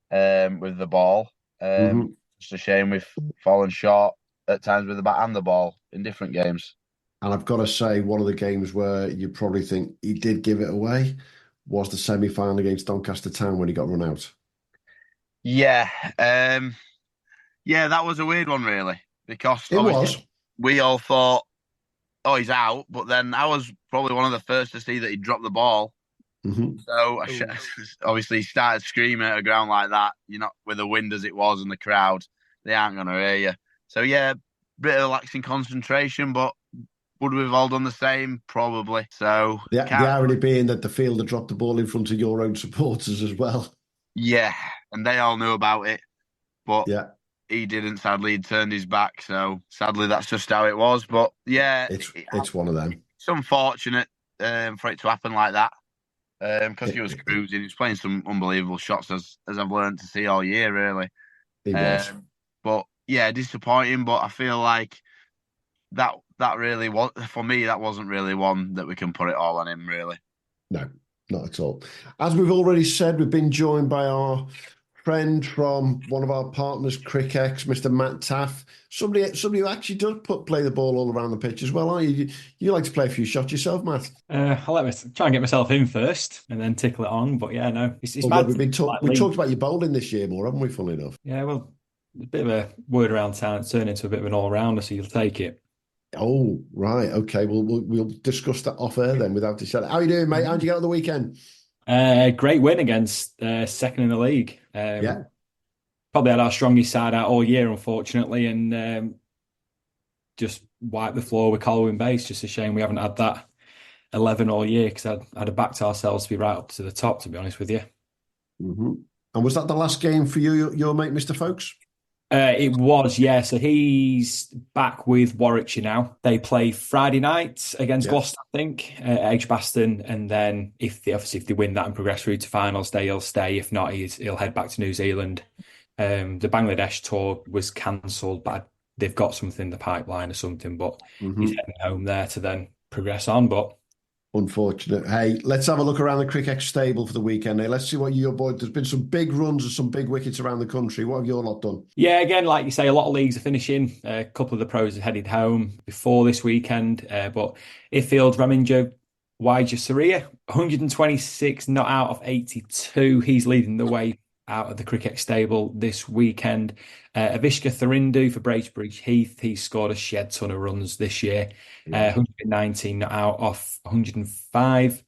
with the ball. Just a shame we've fallen short at times with the bat and the ball in different games. And I've got to say, one of the games where you probably think he did give it away was the semi-final against Doncaster Town when he got run out. Yeah, yeah, that was a weird one, really, because It was. we all thought, oh, he's out. But then I was probably one of the first to see that he dropped the ball. Mm-hmm. So obviously he started screaming at the ground like that. You're not with the wind as it was and the crowd. They aren't going to hear you. So yeah, bit of relaxing concentration, but would we have all done the same? Probably. So the irony being that the fielder dropped the ball in front of your own supporters as well. Yeah, and they all knew about it, but yeah, he didn't. Sadly, he turned his back. So sadly, that's just how it was. But yeah, it's one of them. It's unfortunate for it to happen like that because he was cruising. He was playing some unbelievable shots, as I've learned to see all year. Really, he was. But yeah, disappointing. But I feel like that really was, for me, that wasn't really one that we can put it all on him. Really, no, not at all. As we've already said, we've been joined by our friend from one of our partners, Crickex, Mr. Matt Taff. Somebody who actually does play the ball all around the pitch as well, aren't you? You like to play a few shots yourself, Matt? I like to try and get myself in first and then tickle it on. But yeah, no, it's well, we talked about your bowling this year more, haven't we? Funnily enough. Yeah, well, a bit of a word around town. It's turned into a bit of an all-rounder, so you'll take it. Oh, right. Okay. Well, we'll discuss that off air then without a shadow. How are you doing, mate? How'd you get on the weekend? Great win against second in the league. Yeah. Probably had our strongest side out all year, unfortunately, and just wiped the floor with Colwyn base. Just a shame we haven't had that 11 all year, because I'd have backed ourselves to be right up to the top, to be honest with you. Mm-hmm. And was that the last game for you, your mate, Mr. Folkes? It was, yeah. So he's back with Warwickshire now. They play Friday night against Gloucester, I think, at Edgbaston. And then if they win that and progress through to finals, they'll stay. If not, he'll head back to New Zealand. The Bangladesh tour was cancelled, but they've got something in the pipeline or something. But he's heading home there to then progress on. But unfortunate. Hey, let's have a look around the Crickex stable for the weekend. Hey, let's see what your boy. There's been some big runs and some big wickets around the country. What have your lot done? Yeah, again, like you say, a lot of leagues are finishing. A couple of the pros have headed home before this weekend. But Iffield, Raminger, Waja Saria, 126 not out of 82. He's leading the way out of the Crickex stable this weekend. Avishka Thurindu for Bracebridge Heath. He's scored a shed ton of runs this year. 119 not out off 105.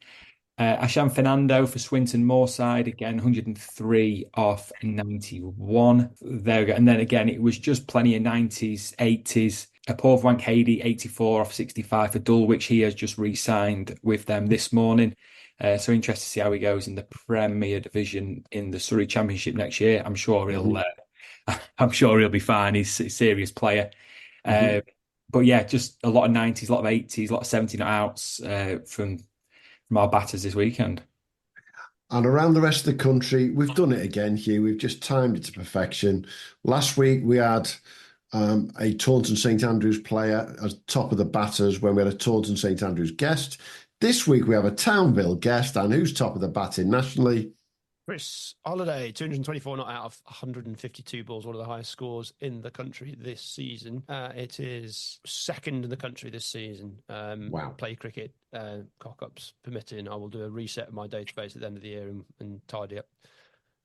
Asham Fernando for Swinton Moorside, again 103 off 91. There we go. And then again, it was just plenty of 90s, 80s. Apoorv Wankhede, 84 off 65 for Dulwich. He has just re-signed with them this morning. So interested to see how he goes in the Premier Division in the Surrey Championship next year. I'm sure he'll be fine. He's a serious player. But yeah, just a lot of 90s, a lot of 80s, a lot of 70 not outs from our batters this weekend. And around the rest of the country, we've done it again, Hugh. We've just timed it to perfection. Last week we had a Taunton St Andrews player as top of the batters when we had a Taunton St Andrews guest. This week we have a Townville guest, and who's top of the batting nationally? Chris Holiday, 224 not out of 152 balls, one of the highest scores in the country this season. It is second in the country this season. Wow. Play cricket, cock-ups permitting. I will do a reset of my database at the end of the year and tidy up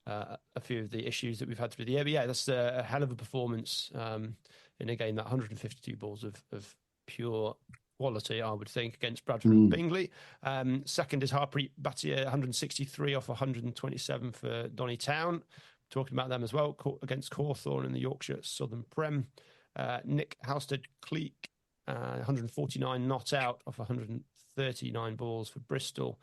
a few of the issues that we've had through the year. But yeah, that's a hell of a performance in a game that 152 balls of pure quality, I would think, against Bradford and Bingley. Second is Harvey Bhatia, 163 off 127 for Donny Town. Talking about them as well, against Cawthorne in the Yorkshire Southern Prem. Nick Halstead-Cleek, 149 not out off 139 balls for Bristol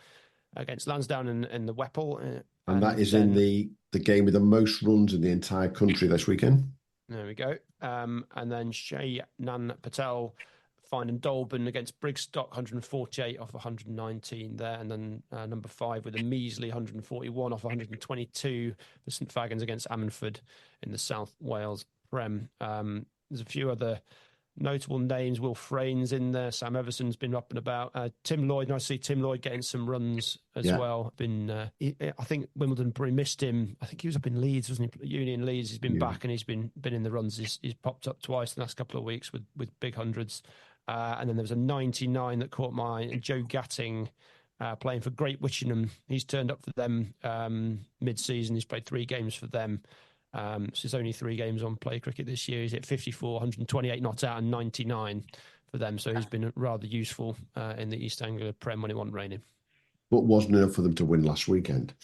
against Lansdowne in the Whipple. And that is in the game with the most runs in the entire country this weekend. There we go. And then Shay Nan Patel finding Dolben against Brigstock, 148 off 119 there. And then number 5 with a measly 141 off 122 for St Fagans against Ammanford in the South Wales Prem. There's a few other notable names. Will Frayn's in there. Sam Everson's been up and about. Tim Lloyd, nice to see Tim Lloyd getting some runs as well. I think Wimbledon probably missed him. I think he was up in Leeds, wasn't he? Union Leeds. He's been back and he's been in the runs. He's popped up twice in the last couple of weeks with big hundreds. And then there was a 99 that caught my eye. And Joe Gatting, playing for Great Witchenham. He's turned up for them mid-season. He's played 3 games for them. So there's only 3 games on play cricket this year. He's hit 54, 128 not out, and 99 for them. So he's been rather useful in the East Anglia Prem when it wasn't raining. But wasn't enough for them to win last weekend.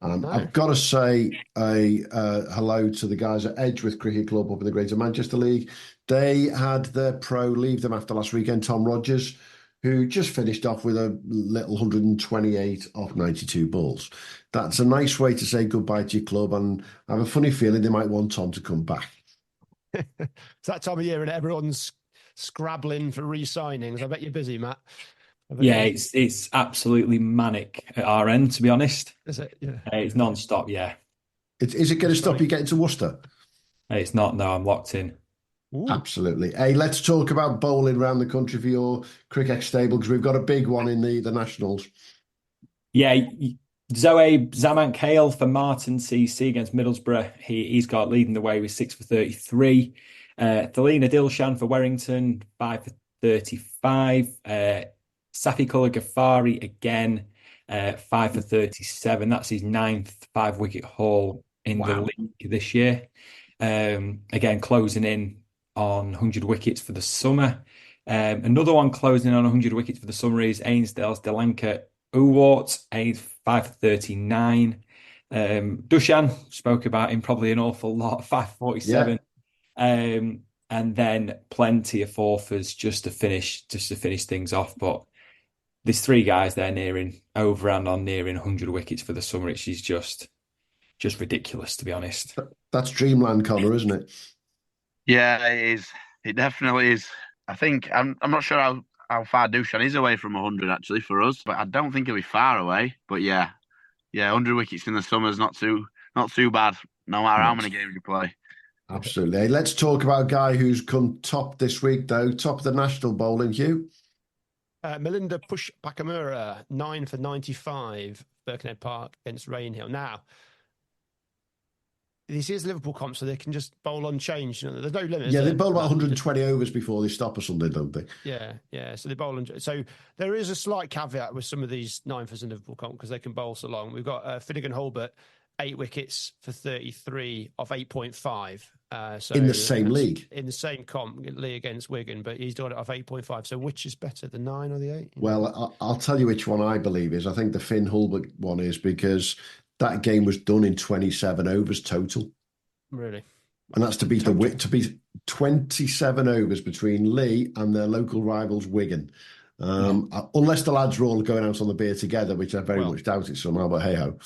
No. I've got to say a hello to the guys at Edgeworth Cricket Club up in the Greater Manchester League. They had their pro leave them after last weekend, Tom Rogers, who just finished off with a little 128 off 92 balls. That's a nice way to say goodbye to your club, and I have a funny feeling they might want Tom to come back. It's that time of year and everyone's scrabbling for re-signings. I bet you're busy, Matt. Yeah, it's absolutely manic at our end, to be honest. Is it? Yeah. It's non-stop, yeah. Is it going to stop you getting to Worcester? It's not, no, I'm locked in. Ooh. Absolutely. Hey, let's talk about bowling around the country for your cricket stable, because we've got a big one in the Nationals. Yeah, Zoe Zaman-Kale for Martin CC against Middlesbrough. He's got leading the way with 6 for 33. Thelina Dilshan for Warrington, 5 for 35. Safiqullah Ghaffari again, 5 for 37. That's his 9th 5-wicket haul in the league this year. Again, closing in on 100 wickets for the summer. Another one closing in on 100 wickets for the summer is Ainsdale's Delanka Uwart, 5 for 39. Dushan, spoke about him probably an awful lot, 5 for 47. Yeah. And then plenty of forfers just to finish things off. But there's 3 guys there nearing 100 wickets for the summer. It's just ridiculous, to be honest. That's dreamland, Conor, isn't it? Yeah, it is. It definitely is. I think I'm not sure how far Dushan is away from 100 actually for us, but I don't think he'll be far away. But yeah, 100 wickets in the summer is not too bad, no matter how many games you play. Absolutely. Hey, let's talk about a guy who's come top this week, though. Top of the national bowling, Hugh. Melinda Pushpakamura, 9 for 95, Birkenhead Park against Rainhill. Now, this is Liverpool comp, so they can just bowl unchanged. There's no limit. Yeah, they bowl about 120 overs before they stop or something, don't they? Yeah. So they bowl so there is a slight caveat with some of these 9-fers in Liverpool comp because they can bowl so long. We've got Finnegan Hulbert, 8 wickets for 33 off 8.5. So in the same league, in the same comp, Lee against Wigan, but he's doing it off 8.5. So which is better, the 9 or the 8? Well, I'll tell you which one I believe is. I think the Finn Hulbert one is, because that game was done in 27 overs total. Really? And that's to beat to beat 27 overs between Lee and their local rivals Wigan. Unless the lads are all going out on the beer together, which I very much doubt it somehow, but hey ho.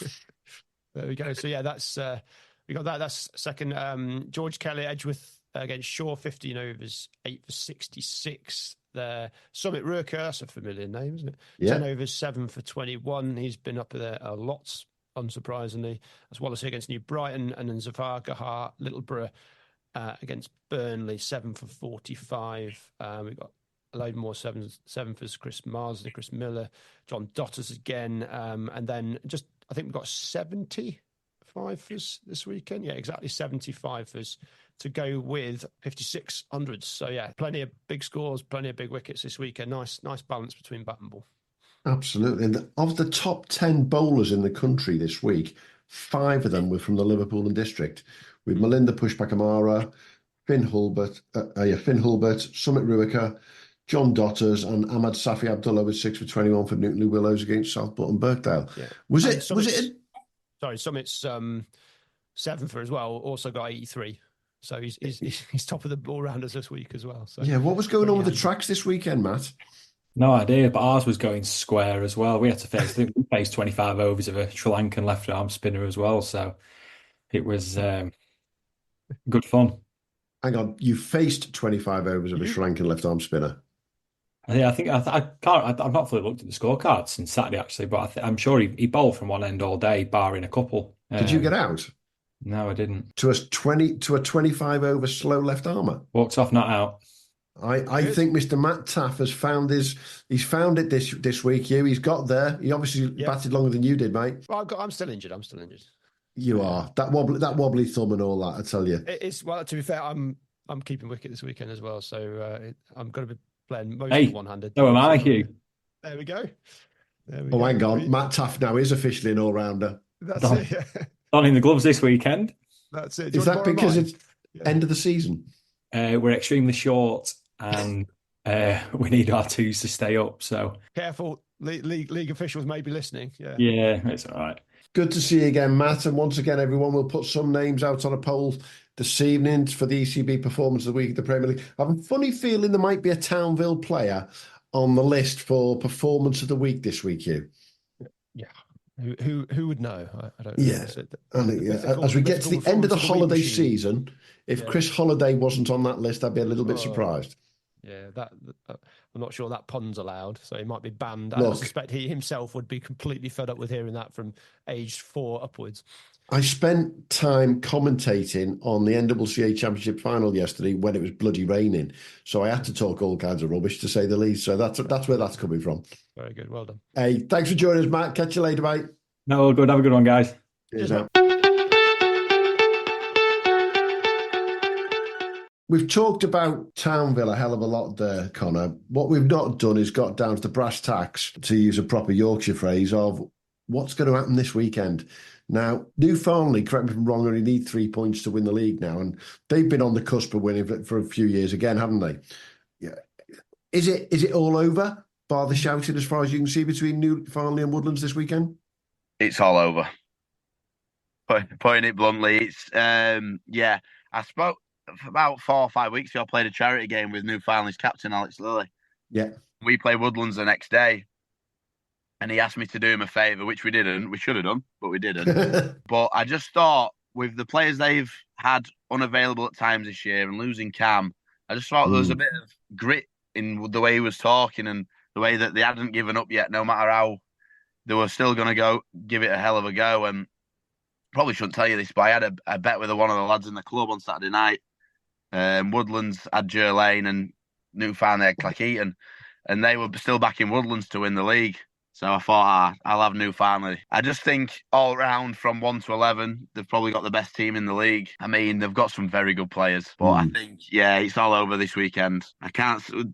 There we go. So yeah, that's we got that. That's second. George Kelly, Edgeworth against Shaw, 15 overs, 8 for 66. There, Summit Rurker, that's a familiar name, isn't it? Yeah. 10 overs, 7 for 21. He's been up there a lot, unsurprisingly. That's Wallace against New Brighton, and then Zafar Gahar, Littleborough against Burnley, 7 for 45. We've got a load more 7-fers, Chris Marsden, Chris Miller, John Dotters again, and then I think we've got 75-fers this weekend. Yeah, exactly, 75-fers to go with 5600s. So yeah, plenty of big scores, plenty of big wickets this weekend. Nice balance between bat and ball. Absolutely. And of the top 10 bowlers in the country this week, 5 of them were from the Liverpool and District, with Melinda Pushpakamura, Finn Hulbert, Summit Ruika, John Dotters, and Ahmad Safi Abdullah with 6 for 21 for Newtonley Willows against Southport Birkdale. Yeah. Was it? Summit's 7 for as well. Also got 83. So he's top of the ball rounders this week as well. So yeah, what was going on with the tracks this weekend, Matt? No idea, but ours was going square as well. We had to face 25 overs of a Sri Lankan left arm spinner as well. So it was good fun. Hang on, you faced 25 overs of a Sri Lankan left arm spinner? Yeah, I think I can't. I've not fully looked at the scorecards since Saturday actually, but I'm sure he bowled from one end all day, barring a couple. Did you get out? No, I didn't. To a 25 over slow left armour. Walked off, not out. I think Mr. Matt Taff has found he's found it this week, Hugh. He's got there. He obviously batted longer than you did, mate. Well, I'm still injured. You are. That wobbly thumb and all that, I tell you. It's, well, to be fair, I'm keeping wicket this weekend as well, so I'm going to be playing mostly one-handed. So am I, Hugh. There we go. Hang on. Matt Taft now is officially an all-rounder. That's it. Donning the gloves this weekend. That's it. Is that because it's end of the season? We're extremely short and we need our twos to stay up. So careful. League officials may be listening. Yeah, it's all right. Good to see you again, Matt. And once again, everyone, will put some names out on a poll this evening for the ECB Performance of the Week at the Premier League. I have a funny feeling there might be a Townville player on the list for Performance of the Week this week, Hugh. Yeah. Who would know? I don't know. Yeah. As we get to the end of the holiday season, if Chris Holliday wasn't on that list, I'd be a little bit surprised. Yeah, I'm not sure that pun's allowed, so he might be banned. Look, I suspect he himself would be completely fed up with hearing that from age 4 upwards. I spent time commentating on the NCCA Championship final yesterday when it was bloody raining, so I had to talk all kinds of rubbish, to say the least. So that's where that's coming from. Very good, well done. Hey, thanks for joining us, Matt. Catch you later, mate. No, all good. Have a good one, guys. Cheers now. We've talked about Townville a hell of a lot there, Conor. What we've not done is got down to the brass tacks, to use a proper Yorkshire phrase, of what's going to happen this weekend. Now, Newfoundland, correct me if I'm wrong, only need 3 points to win the league now, and they've been on the cusp of winning for a few years again, haven't they? Yeah. Is it all over, bar the shouting, as far as you can see, between Newfoundland and Woodlands this weekend? It's all over. Putting it bluntly, it's I spoke about 4 or 5 weeks ago. I played a charity game with Newfoundland's captain Alex Lilly. Yeah, we played Woodlands the next day. And he asked me to do him a favour, which we didn't. We should have done, but we didn't. But I just thought, with the players they've had unavailable at times this year and losing Cam, I just thought there was a bit of grit in the way he was talking and the way that they hadn't given up yet, no matter how they were still going to give it a hell of a go. And probably shouldn't tell you this, but I had a bet with one of the lads in the club on Saturday night. Woodlands had Jer Lane and Newfoundland had Clackheaton, and they were still backing Woodlands to win the league. So I thought, I'll have Newfoundland. I just think all round from 1 to 11, they've probably got the best team in the league. I mean, they've got some very good players. But I think, it's all over this weekend.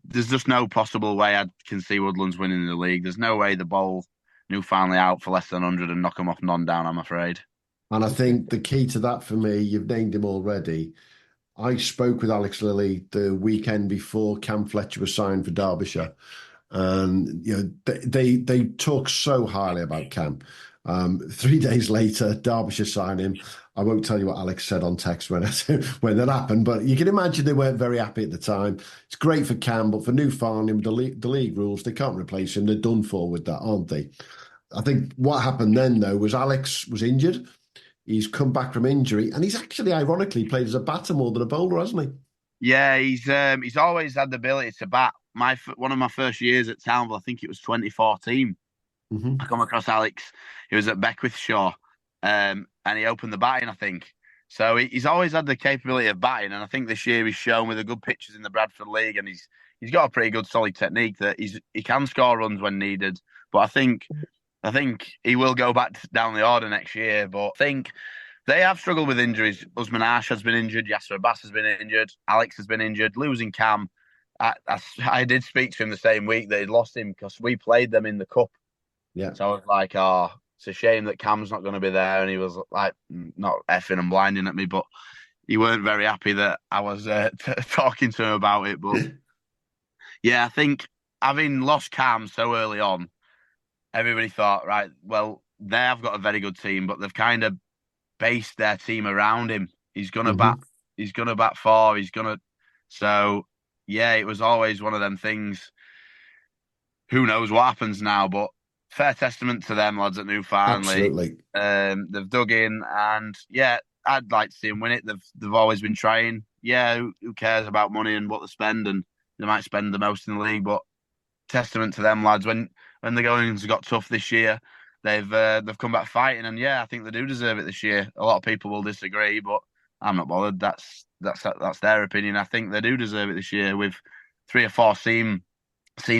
There's just no possible way I can see Woodlands winning the league. There's no way they bowl Newfoundland out for less than 100 and knock them off non-down, I'm afraid. And I think the key to that for me, you've named him already. I spoke with Alex Lilly the weekend before Cam Fletcher was signed for Derbyshire. And they talk so highly about Cam. 3 days later, Derbyshire signed him. I won't tell you what Alex said on text when that happened, but you can imagine they weren't very happy at the time. It's great for Cam, but for Newfoundland, with the league rules, they can't replace him. They're done for with that, aren't they? I think what happened then, though, was Alex was injured. He's come back from injury, and he's actually, ironically, played as a batter more than a bowler, hasn't he? Yeah, he's always had the ability to bat. One of my first years at Townville, I think it was 2014. I come across Alex. He was at Beckwithshaw, and he opened the batting, I think. So he's always had the capability of batting, and I think this year he's shown with the good pitches in the Bradford League, and he's got a pretty good solid technique that he can score runs when needed. But I think he will go back down the order next year. But I think they have struggled with injuries. Usman Ash has been injured. Yasser Abbas has been injured. Alex has been injured. Losing Cam. I did speak to him the same week that he'd lost him because we played them in the cup. Yeah. So I was like, it's a shame that Cam's not going to be there. And he was like, not effing and blinding at me, but he weren't very happy that I was talking to him about it. But yeah, I think having lost Cam so early on, everybody thought, right, well, they have got a very good team, but they've kind of based their team around him. He's going to bat. He's going to bat 4. So. Yeah, it was always one of them things. Who knows what happens now, but fair testament to them lads at Newfoundland. Absolutely. They've dug in, and yeah, I'd like to see them win it. They've always been trying. Yeah, who cares about money and what they spend, and they might spend the most in the league, but testament to them lads. When the goings got tough this year, they've come back fighting, and yeah, I think they do deserve it this year. A lot of people will disagree, but I'm not bothered. That's their opinion. I think they do deserve it this year with 3 or 4 seam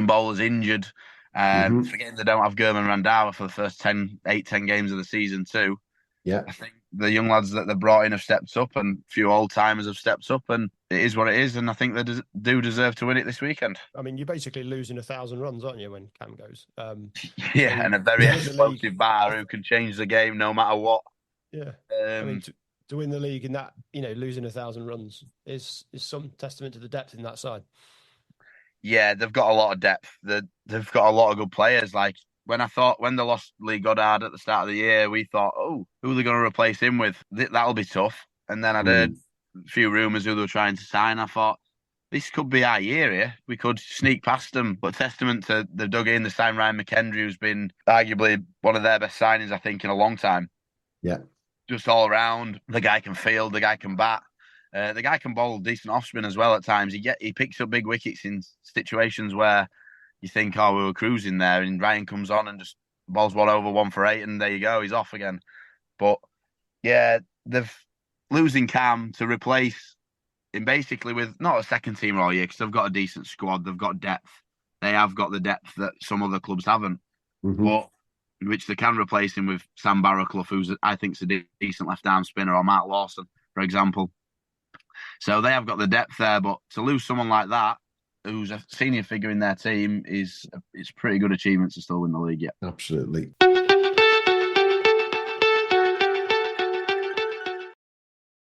bowlers injured. Forgetting they don't have Gurman Randhawa for the first 10 games of the season too. Yeah, I think the young lads that they brought in have stepped up, and a few old timers have stepped up, and it is what it is, and I think they do deserve to win it this weekend. I mean, you're basically losing 1,000 runs, aren't you, when Cam goes? Yeah, so and a very to win the league- explosive bar who can change the game no matter what. Yeah, I mean, to win the league in that, losing 1,000 runs is some testament to the depth in that side. Yeah, they've got a lot of depth. They've got a lot of good players. Like when they lost Lee Goddard at the start of the year, we thought, oh, who are they going to replace him with? That'll be tough. And then I'd heard a few rumours who they were trying to sign. I thought, this could be our year here. We could sneak past them. But testament to they've dug in, the signed Ryan McKendry, who's been arguably one of their best signings, I think, in a long time. Yeah. Just all around. The guy can field, the guy can bat. The guy can bowl decent off spin as well at times. He picks up big wickets in situations where you think, oh, we were cruising there, and Ryan comes on and just bowls one over 1 for 8, and there you go, he's off again. But yeah, they've losing Cam to replace him basically with not a second team all year, because they've got a decent squad, they've got depth. They have got the depth that some other clubs haven't. But which they can replace him with Sam Barraclough, who's I think is a decent left arm spinner, or Matt Lawson, for example. So they have got the depth there, but to lose someone like that, who's a senior figure in their team, it's a pretty good achievement to still win the league. Yeah, absolutely.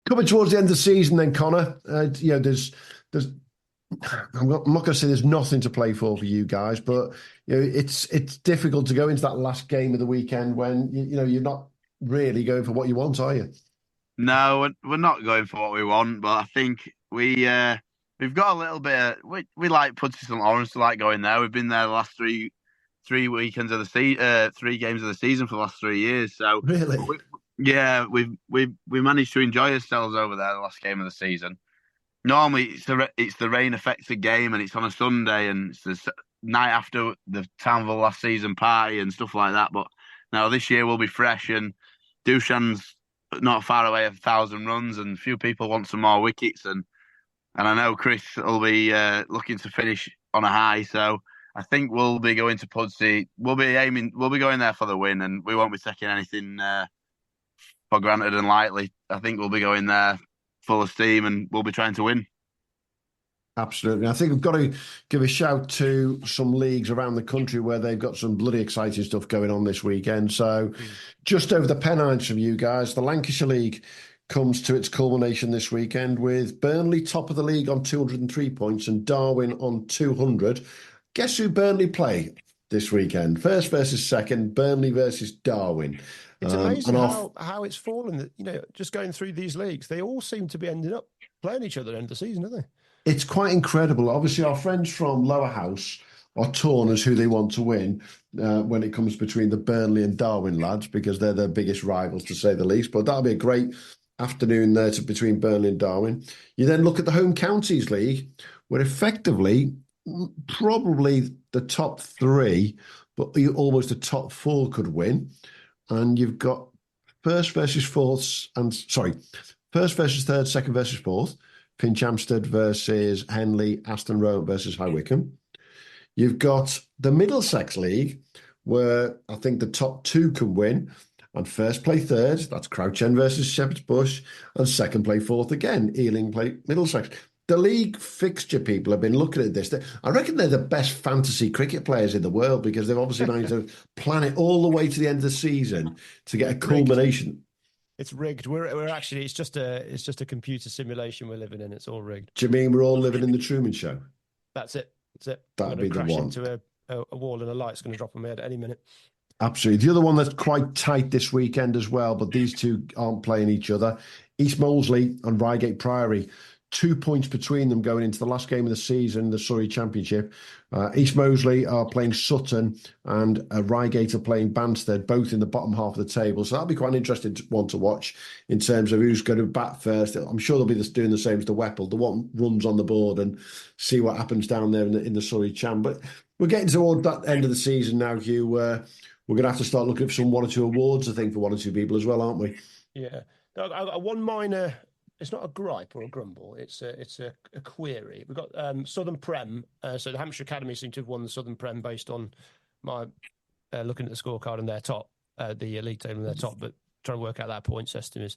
Coming towards the end of the season, then Conor, there's. I'm not going to say there's nothing to play for you guys, but it's difficult to go into that last game of the weekend when you're not really going for what you want, are you? No, we're not going for what we want, but I think we've got a little bit. We like Pudsey St Lawrence, to like going there. We've been there the last three weekends of the season, 3 games of the season for the last 3 years. So really, we managed to enjoy ourselves over there the last game of the season. Normally it's the rain affected game, and it's on a Sunday, and it's the night after the Townville last season party and stuff like that. But now this year we'll be fresh, and Dushan's not far away of 1,000 runs, and a few people want some more wickets, and I know Chris will be looking to finish on a high. So I think we'll be going to Pudsey. We'll be going there for the win, and we won't be taking anything for granted and lightly. I think we'll be going there full of steam, and we'll be trying to win. Absolutely. I think we've got to give a shout to some leagues around the country where they've got some bloody exciting stuff going on this weekend. So just over the Pennines from you guys, the Lancashire League comes to its culmination this weekend with Burnley top of the league on 203 points and Darwin on 200. Guess who Burnley play this weekend? First versus second, Burnley versus Darwin. It's amazing how it's fallen. Just going through these leagues, they all seem to be ending up playing each other at the end of the season, don't they? It's quite incredible. Obviously, our friends from Lower House are torn as who they want to win when it comes between the Burnley and Darwin lads, because they're their biggest rivals, to say the least. But that'll be a great afternoon there between Burnley and Darwin. You then look at the Home Counties League, where effectively probably the top 3, but almost the top 4 could win. And you've got first versus third, second versus fourth. Pinchamstead versus Henley, Aston Rowan versus High Wycombe. You've got the Middlesex League, where I think the top 2 can win. And first play third, that's Crouch End versus Shepherd's Bush. And second play fourth again, Ealing play Middlesex. The league fixture people have been looking at this. I reckon they're the best fantasy cricket players in the world, because they've obviously managed to plan it all the way to the end of the season to get a culmination. It's rigged. We're actually it's just a computer simulation we're living in. It's all rigged. Do you mean we're all living in the Truman Show? That's it. That'd be the one. Into a wall, and a light's going to drop on my head at any minute. Absolutely. The other one that's quite tight this weekend as well, but these two aren't playing each other. East Moseley and Reigate Priory. 2 points between them going into the last game of the season, the Surrey Championship. East Moseley are playing Sutton, and Reigate are playing Banstead, both in the bottom half of the table. So that'll be quite an interesting one to watch in terms of who's going to bat first. I'm sure they'll be doing the same as the Whipple. The one runs on the board and see what happens down there in the Surrey Champ. But we're getting toward that end of the season now, Hugh. We're going to have to start looking for some 1 or 2 awards, I think, for 1 or 2 people as well, aren't we? Yeah. One minor. It's not a gripe or a grumble. It's a query. We've got Southern Prem. So the Hampshire Academy seem to have won the Southern Prem based on my looking at the scorecard and their top, the league table and their top, but trying to work out that point system is.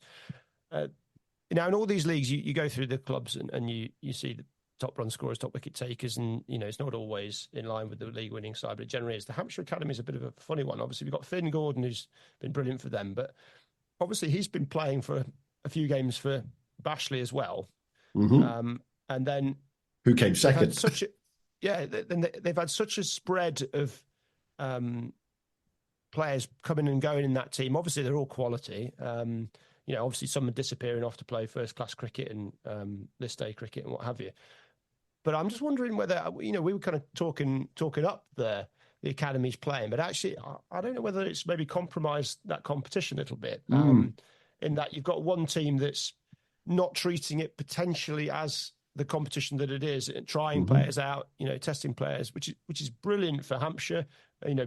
now in all these leagues, you go through the clubs and you see the top run scorers, top wicket takers, and it's not always in line with the league winning side, but it generally is. The Hampshire Academy is a bit of a funny one. Obviously, we've got Finn Gordon, who's been brilliant for them, but obviously he's been playing for a few games for Bashley as well. Mm-hmm. And then who came second? They've had such a spread of players coming and going in that team. Obviously, they're all quality. Obviously some are disappearing off to play first class cricket and list day cricket and what have you. But I'm just wondering whether, we were kind of talking up the academy's playing, but actually I don't know whether it's maybe compromised that competition a little bit, in that you've got one team that's not treating it potentially as the competition that it is, trying players out, testing players, which is brilliant for Hampshire,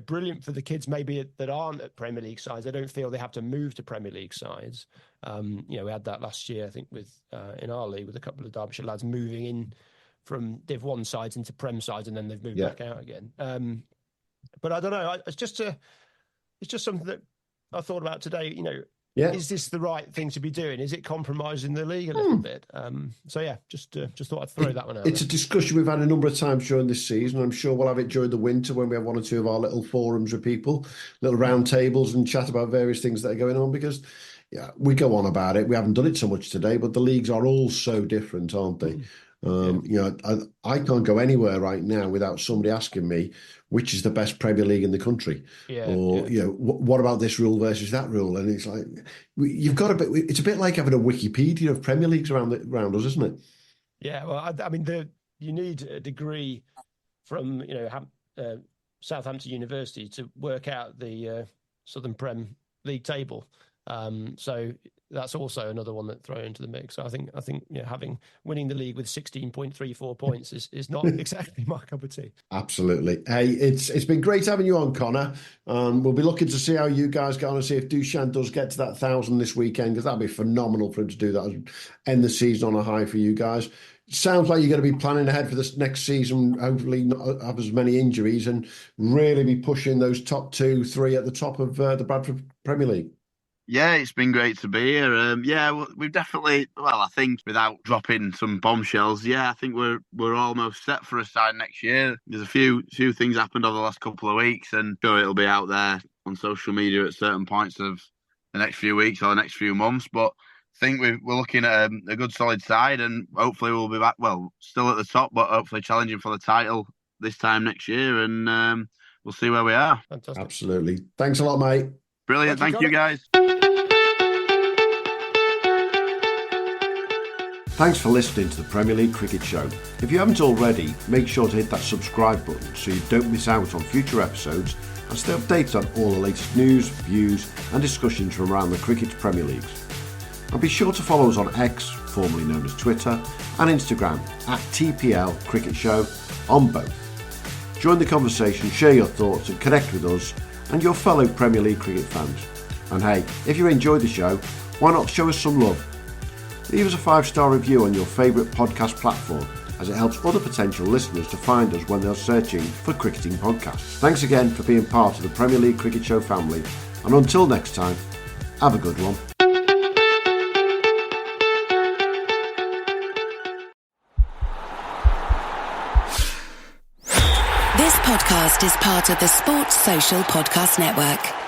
brilliant for the kids maybe that aren't at Premier League sides. They don't feel they have to move to Premier League sides. We had that last year, I think, with in our league with a couple of Derbyshire lads moving in from Div 1 sides into Prem sides, and then they've moved back out again. But I don't know. It's just something that I thought about today. Is this the right thing to be doing? Is it compromising the league a little bit? Just thought I'd throw that one out. It's a discussion we've had a number of times during this season. I'm sure we'll have it during the winter when we have one or two of our little forums with people, little round tables, and chat about various things that are going on, because we go on about it. We haven't done it so much today, but the leagues are all so different, aren't they? I can't go anywhere right now without somebody asking me which is the best Premier League in the country, what about this rule versus that rule? And it's like you've got it's a bit like having a Wikipedia of Premier Leagues around us, isn't it? Yeah, well, I mean, you need a degree from Southampton University to work out the Southern Prem League table. So that's also another one that throw into the mix. So I think winning the league with 16.34 points is not exactly my cup of tea. Absolutely. Hey, it's been great having you on, Conor. We'll be looking to see how you guys get on and see if Dushan does get to that 1,000 this weekend, because that'd be phenomenal for him to do that and end the season on a high for you guys. Sounds like you're going to be planning ahead for this next season, hopefully not have as many injuries, and really be pushing those top 2, 3 at the top of the Bradford Premier League. Yeah, it's been great to be here. We've definitely, I think without dropping some bombshells, I think we're almost set for a side next year. There's a few things happened over the last couple of weeks, and sure it'll be out there on social media at certain points of the next few weeks or the next few months. But I think we're looking at a good solid side, and hopefully we'll be back, still at the top, but hopefully challenging for the title this time next year, and we'll see where we are. Fantastic. Absolutely. Thanks a lot, mate. Brilliant. Thank you, guys. Thanks for listening to the Premier League Cricket Show. If you haven't already, make sure to hit that subscribe button so you don't miss out on future episodes and stay updated on all the latest news, views and discussions from around the cricket's Premier Leagues. And be sure to follow us on X, formerly known as Twitter, and Instagram at TPL Cricket Show on both. Join the conversation, share your thoughts and connect with us and your fellow Premier League cricket fans. And hey, if you enjoyed the show, why not show us some love? Leave us a 5-star review on your favourite podcast platform, as it helps other potential listeners to find us when they're searching for cricketing podcasts. Thanks again for being part of the Premier League Cricket Show family, and until next time, have a good one. This podcast is part of the Sports Social Podcast Network.